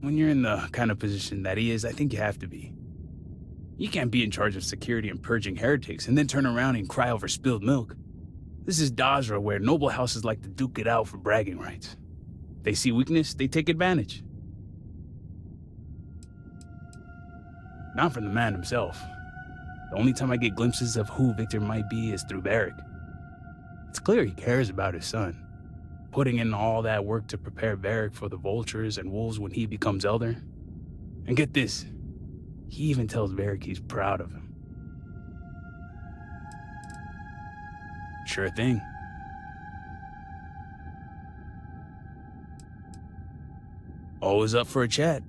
When you're in the kind of position that he is, I think you have to be. You can't be in charge of security and purging heretics and then turn around and cry over spilled milk. This is Dazra, where noble houses like to duke it out for bragging rights. They see weakness, they take advantage. Not from the man himself. The only time I get glimpses of who Victor might be is through Varric. It's clear he cares about his son, putting in all that work to prepare Varric for the vultures and wolves when he becomes elder. And get this, he even tells Varric he's proud of him. Sure thing. Always up for a chat.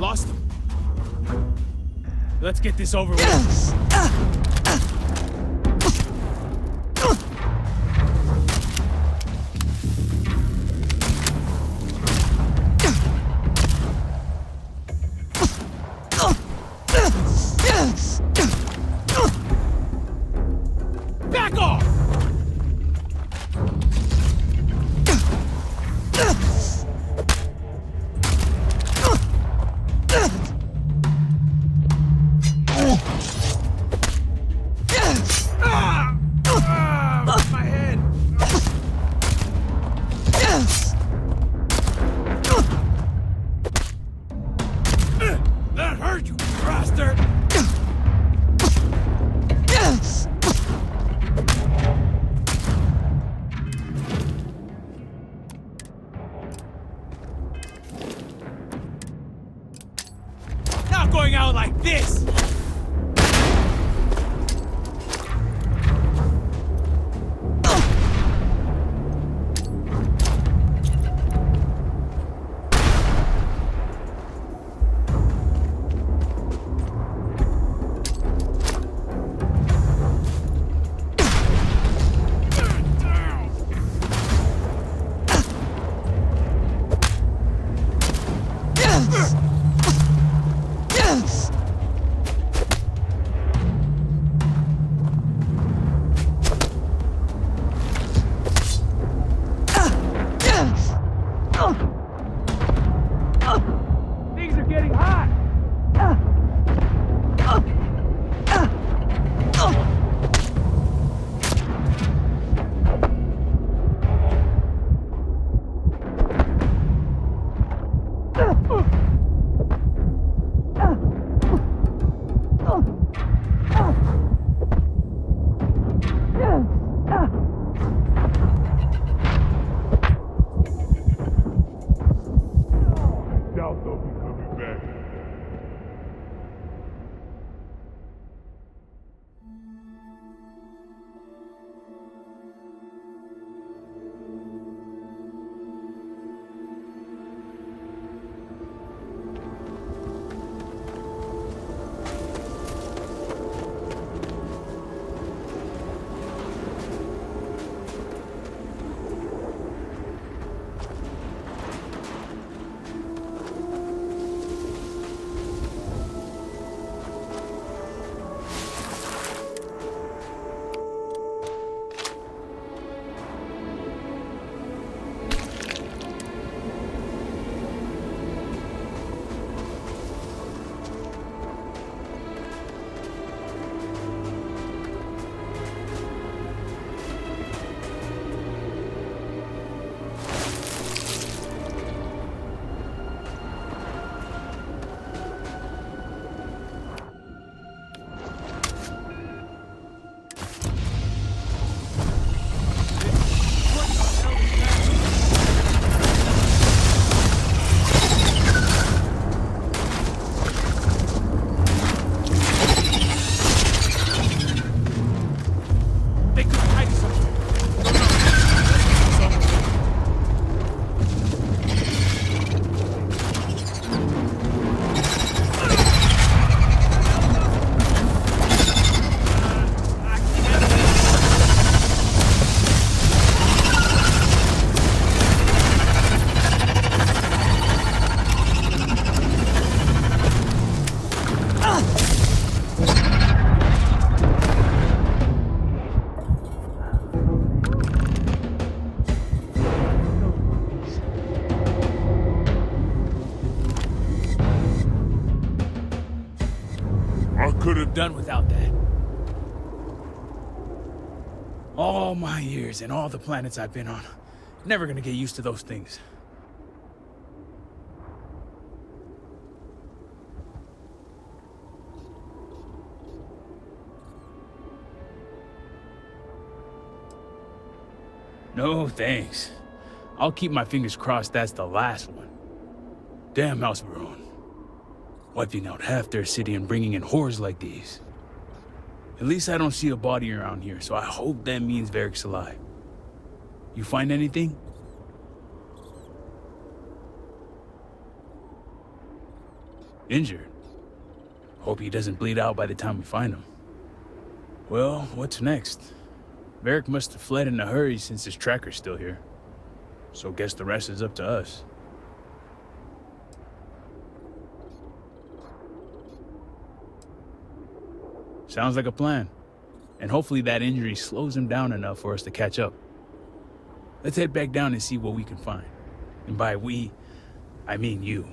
Lost him. Let's get this over with. Back off! My head! That hurt you, bastard! Not going out like this! Things are getting hot! Doubt they'll be coming back. Could have done without that. All my years and all the planets I've been on. Never gonna get used to those things. No thanks. I'll keep my fingers crossed that's the last one. Damn House Va'ruun. Wiping out half their city and bringing in horrors like these. At least I don't see a body around here, so I hope that means Varric's alive. You find anything? Injured. Hope he doesn't bleed out by the time we find him. Well, what's next? Varric must have fled in a hurry since his tracker's still here. So guess the rest is up to us. Sounds like a plan. And hopefully that injury slows him down enough for us to catch up. Let's head back down and see what we can find. And by we, I mean you.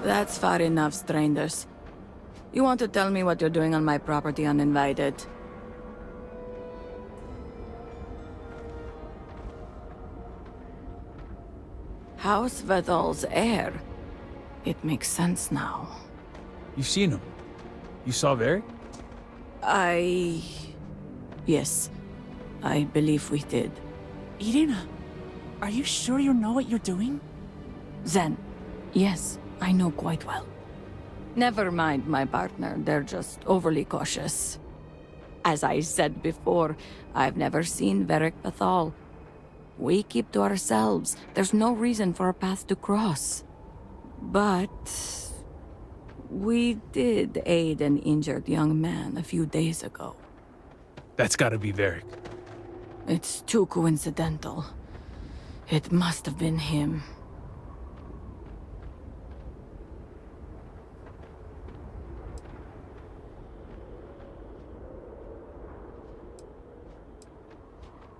That's far enough, strangers. You want to tell me what you're doing on my property uninvited? House Vedal's heir. It makes sense now. You've seen him. You saw Varric? Yes. I believe we did. Irina, are you sure you know what you're doing? Zen, yes, I know quite well. Never mind my partner, they're just overly cautious. As I said before, I've never seen Varric Bethal. We keep to ourselves. There's no reason for a path to cross. But we did aid an injured young man a few days ago. That's gotta be Varric. It's too coincidental. It must have been him.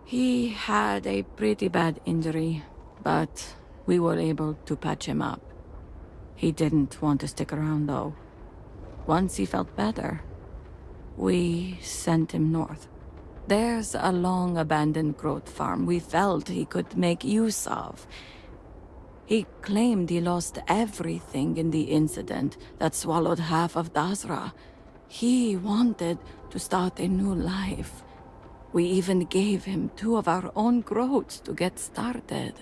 He had a pretty bad injury, but we were able to patch him up. He didn't want to stick around, though. Once he felt better, we sent him north. There's a long-abandoned growth farm we felt he could make use of. He claimed he lost everything in the incident that swallowed half of Dazra. He wanted to start a new life. We even gave him 2 of our own growths to get started.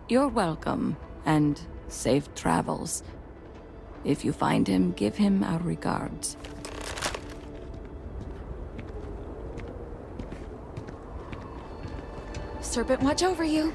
You're welcome, and safe travels. If you find him, give him our regards. Serpent, watch over you.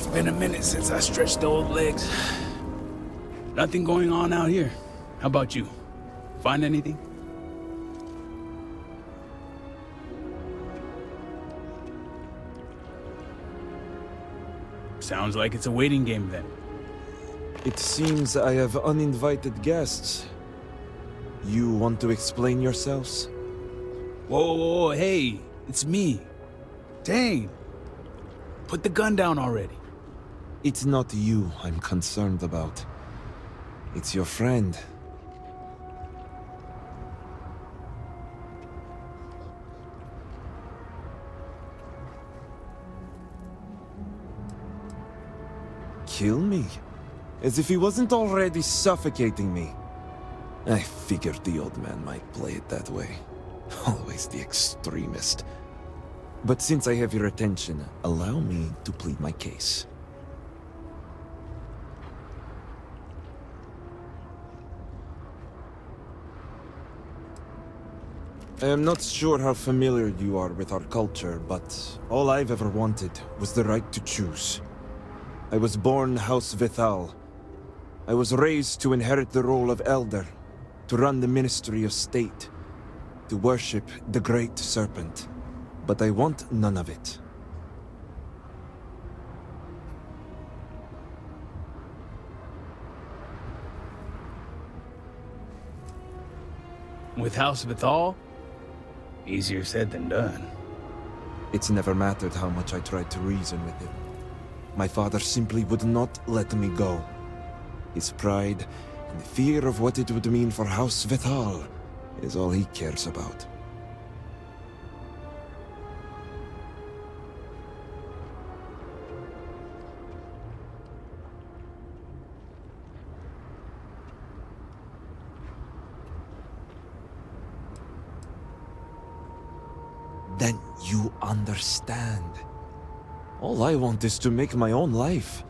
It's been a minute since I stretched the old legs. Nothing going on out here. How about you? Find anything? Sounds like it's a waiting game then. It seems I have uninvited guests. You want to explain yourselves? Whoa, hey, it's me. Dang. Put the gun down already. It's not you I'm concerned about. It's your friend. Kill me? As if he wasn't already suffocating me. I figured the old man might play it that way. Always the extremist. But since I have your attention, allow me to plead my case. I am not sure how familiar you are with our culture, but all I've ever wanted was the right to choose. I was born House Vithal. I was raised to inherit the role of elder, to run the Ministry of State, to worship the Great Serpent. But I want none of it. With House Vithal? Easier said than done. It's never mattered how much I tried to reason with him. My father simply would not let me go. His pride and the fear of what it would mean for House Vithal is all he cares about. Then you understand. All I want is to make my own life.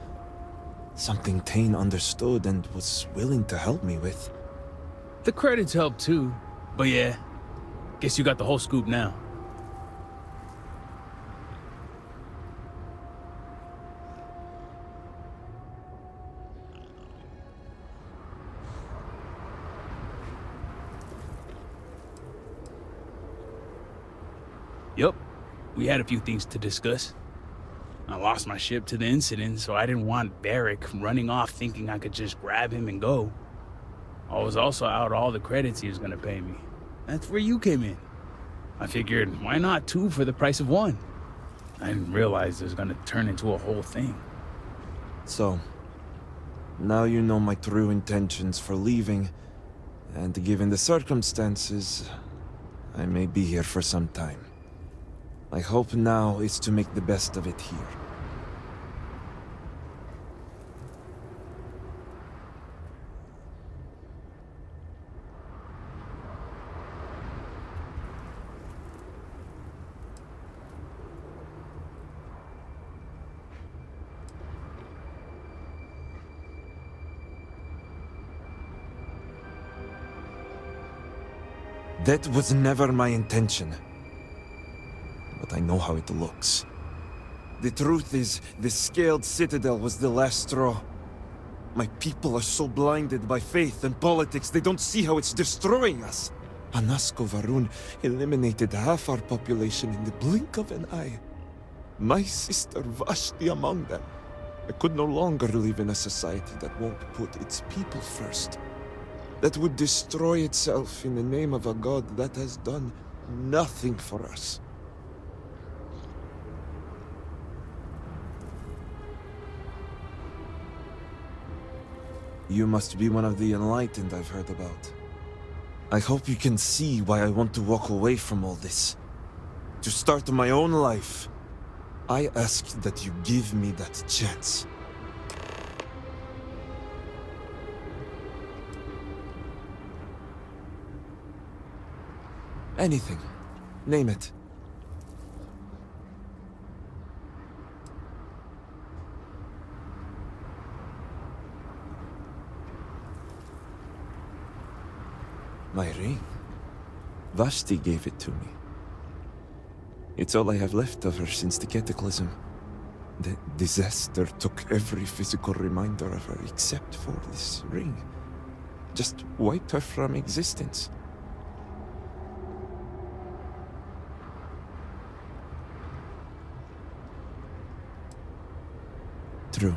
Something Tane understood and was willing to help me with. The credits help too. But yeah, guess you got the whole scoop now. Yup, we had a few things to discuss. I lost my ship to the incident, so I didn't want Barrick running off thinking I could just grab him and go. I was also out all the credits he was gonna pay me. That's where you came in. I figured, why not 2 for the price of 1? I didn't realize it was gonna turn into a whole thing. So, now you know my true intentions for leaving, and given the circumstances, I may be here for some time. My hope now is to make the best of it here. That was never my intention. But I know how it looks. The truth is, the scaled citadel was the last straw. My people are so blinded by faith and politics, they don't see how it's destroying us. Anasko Va'ruun eliminated half our population in the blink of an eye. My sister Vashti among them. I could no longer live in a society that won't put its people first. That would destroy itself in the name of a god that has done nothing for us. You must be one of the enlightened I've heard about. I hope you can see why I want to walk away from all this. To start my own life. I ask that you give me that chance. Anything. Name it. My ring. Vashti gave it to me. It's all I have left of her since the cataclysm. The disaster took every physical reminder of her except for this ring. Just wiped her from existence. True.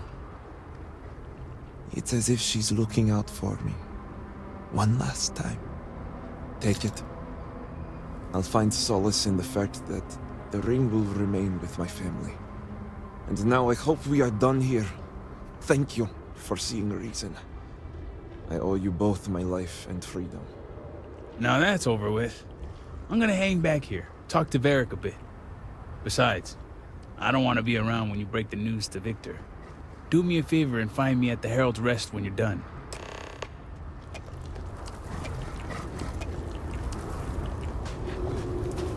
It's as if she's looking out for me. One last time. Take it. I'll find solace in the fact that the ring will remain with my family. And now I hope we are done here. Thank you for seeing reason. I owe you both my life and freedom. Now that's over with. I'm gonna hang back here, talk to Varric a bit. Besides, I don't want to be around when you break the news to Victor. Do me a favor and find me at the Herald's Rest when you're done.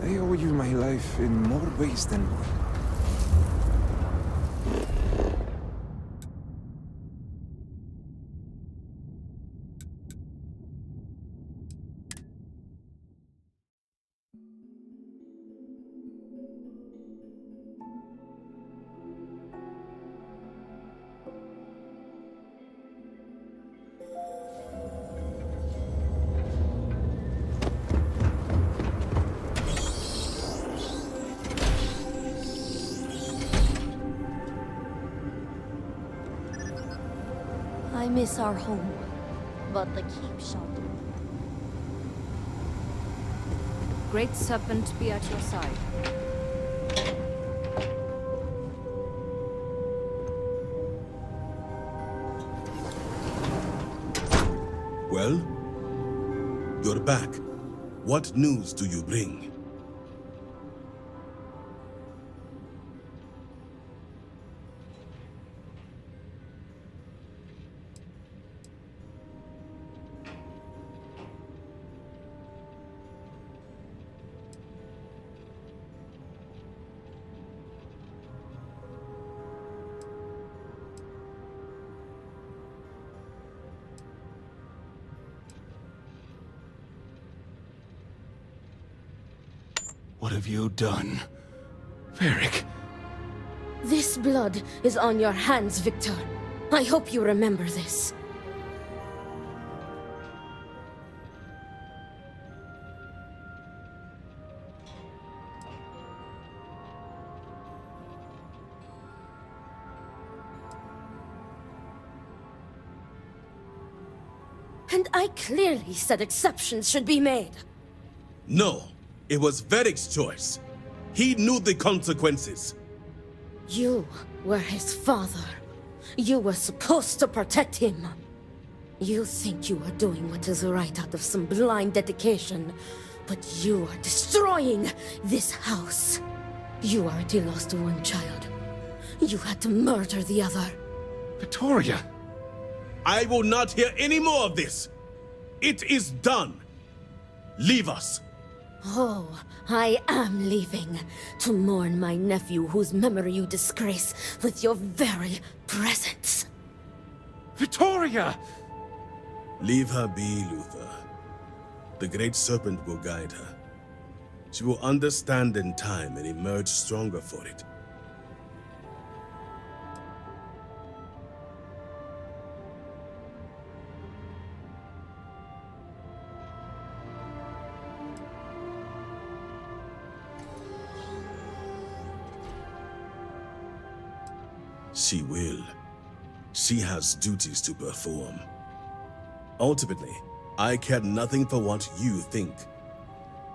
I owe you my life in more ways than one. I miss our home, but the keep shall do. Great Serpent be at your side. Well? You're back. What news do you bring? What have you done? Varric. This blood is on your hands, Victor. I hope you remember this. And I clearly said exceptions should be made. No. It was Varric's choice. He knew the consequences. You were his father. You were supposed to protect him. You think you are doing what is right out of some blind dedication, but you are destroying this house. You already lost one child. You had to murder the other. Victoria! I will not hear any more of this. It is done. Leave us. Oh, I am leaving to mourn my nephew whose memory you disgrace with your very presence. Victoria! Leave her be, Luther. The Great Serpent will guide her. She will understand in time and emerge stronger for it. She will. She has duties to perform. Ultimately, I care nothing for what you think.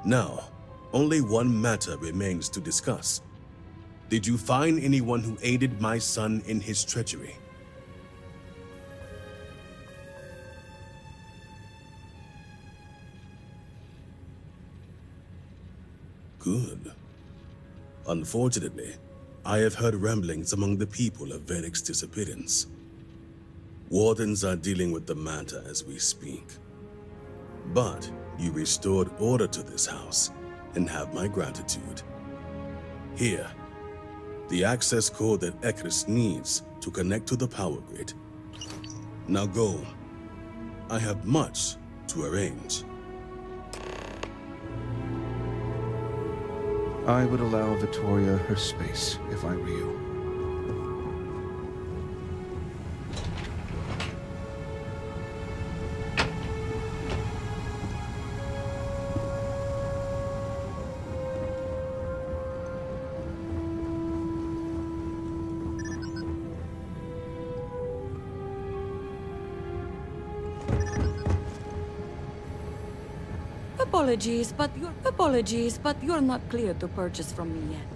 Now, only one matter remains to discuss. Did you find anyone who aided my son in his treachery? Good. Unfortunately, I have heard ramblings among the people of Varric's disappearance. Wardens are dealing with the matter as we speak. But you restored order to this house, and have my gratitude. Here, the access code that Ekris needs to connect to the power grid. Now go. I have much to arrange. I would allow Victoria her space if I were you. Apologies, but you're not clear to purchase from me yet.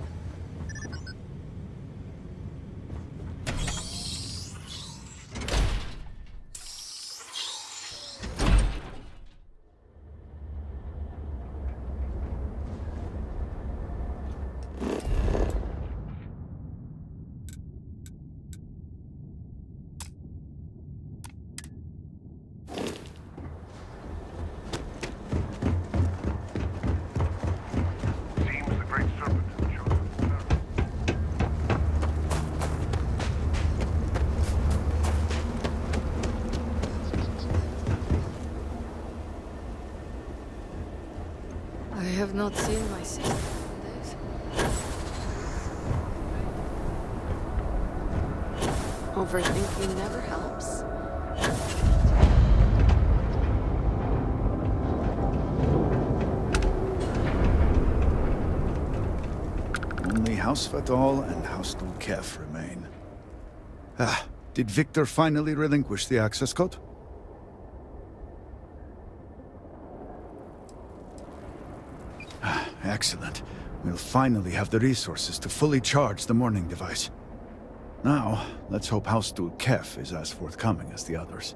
I have not seen my sister in days. Overthinking never helps. Only House Fatal and House Dulkef remain. Ah, did Victor finally relinquish the access code? Excellent. We'll finally have the resources to fully charge the morning device. Now, let's hope House Dulkef is as forthcoming as the others.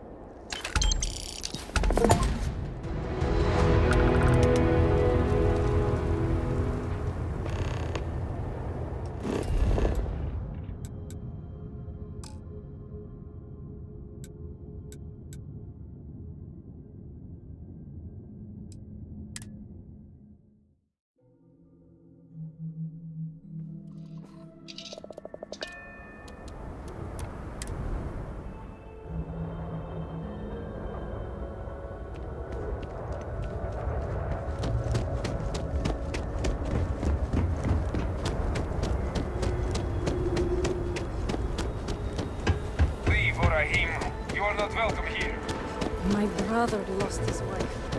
Welcome here. My brother lost his wife.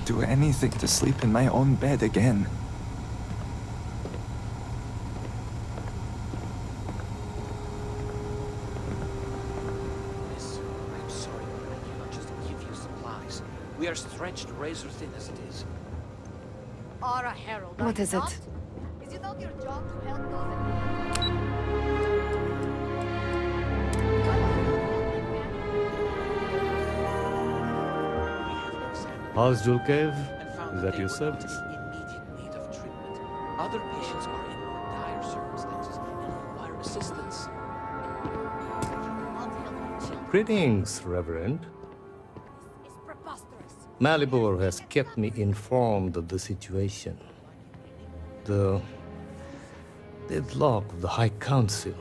Do anything to sleep in my own bed again. Yes, I'm sorry, but I cannot just give you supplies. We are stretched razor thin as it is. Ara Herald, What is it? Is it not your job to help those How's Julkev? Is that your service? Immediate need of treatment. Other patients are in more dire circumstances and require assistance. Greetings, Reverend. Malibor has kept me informed of the situation. The Deadlock of the High Council.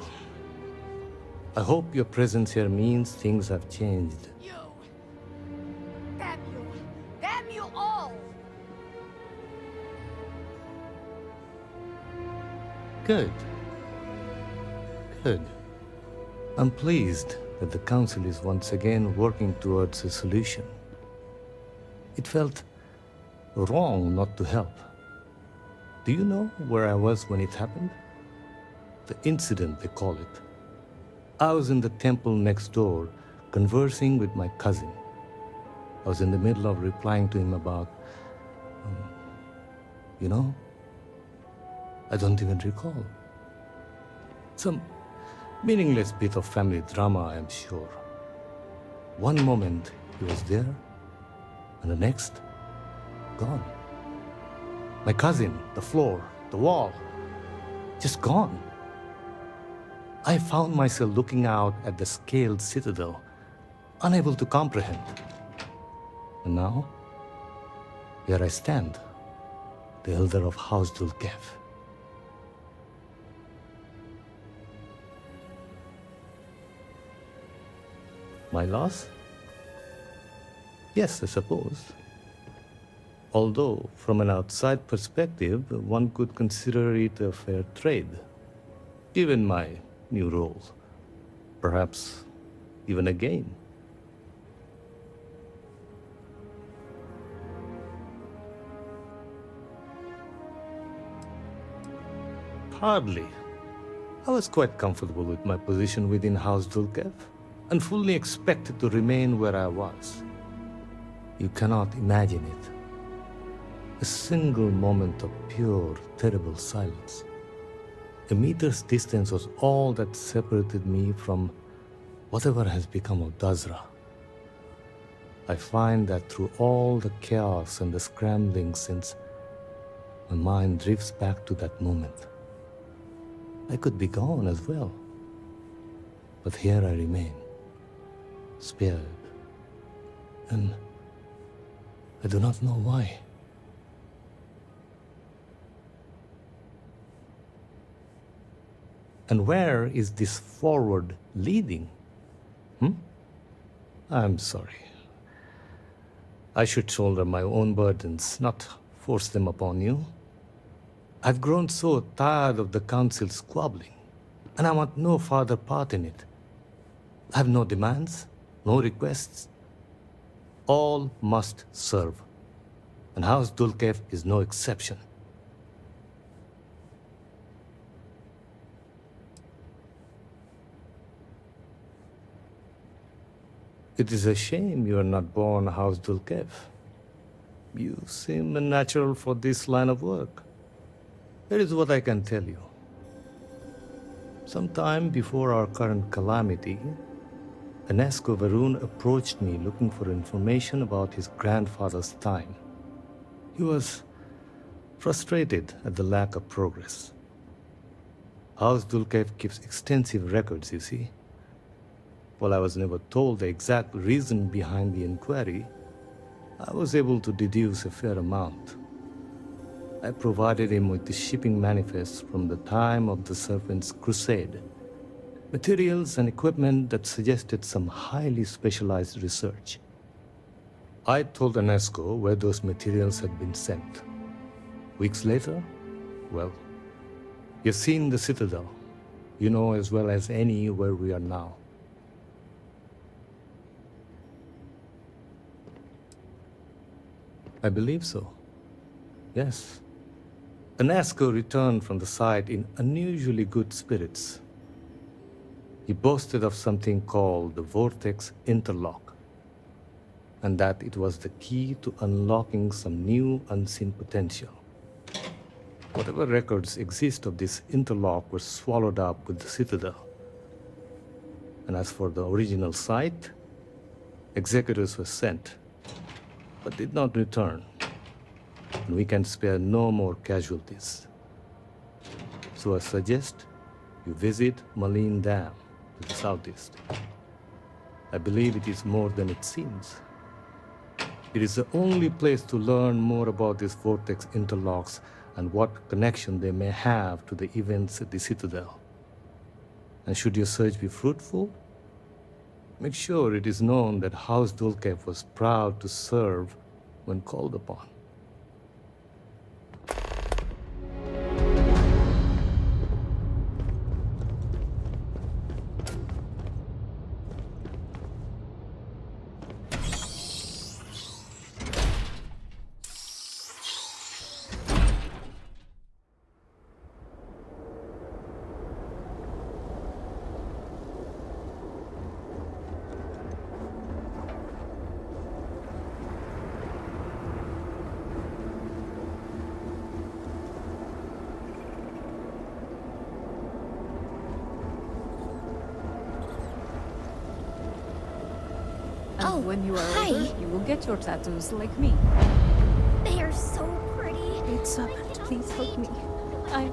I hope your presence here means things have changed. You! Damn you! Damn you all! Good. Good. I'm pleased that the Council is once again working towards a solution. It felt wrong not to help. Do you know where I was when it happened? The incident, they call it. I was in the temple next door, conversing with my cousin. I was in the middle of replying to him about... you know? I don't even recall. Some meaningless bit of family drama, I am sure. One moment he was there, and the next, gone. My cousin, the floor, the wall, just gone. I found myself looking out at the scaled citadel, unable to comprehend. And now, here I stand, the elder of House Dulkev. My loss? Yes, I suppose. Although, from an outside perspective, one could consider it a fair trade, given my new role. Perhaps even a gain. Hardly. I was quite comfortable with my position within House Dulkev, and fully expected to remain where I was. You cannot imagine it. A single moment of pure, terrible silence. A meter's distance was all that separated me from whatever has become of Dazra. I find that through all the chaos and the scrambling since, my mind drifts back to that moment. I could be gone as well. But here I remain, spared. And I do not know why. And where is this forward leading? I'm sorry. I should shoulder my own burdens, not force them upon you. I've grown so tired of the Council squabbling, and I want no further part in it. I have no demands, no requests. All must serve, and House Dulkev is no exception. It is a shame you are not born House Dulkev. You seem unnatural for this line of work. Here is what I can tell you. Sometime before our current calamity, Enesco Va'ruun approached me looking for information about his grandfather's time. He was frustrated at the lack of progress. House Dulkev keeps extensive records, you see. While I was never told the exact reason behind the inquiry, I was able to deduce a fair amount. I provided him with the shipping manifests from the time of the Serpent's Crusade, materials and equipment that suggested some highly specialized research. I told Enesco where those materials had been sent. Weeks later, well, you've seen the Citadel. You know as well as any where we are now. I believe so. Yes. Enesco returned from the site in unusually good spirits. He boasted of something called the Vortex Interlock, and that it was the key to unlocking some new unseen potential. Whatever records exist of this interlock were swallowed up with the Citadel. And as for the original site, executors were sent, but did not return. And we can spare no more casualties. So I suggest you visit Malin Dam to the southeast. I believe it is more than it seems. It is the only place to learn more about these vortex interlocks and what connection they may have to the events at the Citadel. And should your search be fruitful, make sure it is known that House Dulcev was proud to serve when called upon. And when you are older, you will get your tattoos like me. They are so pretty. It's up. Please help me. I'm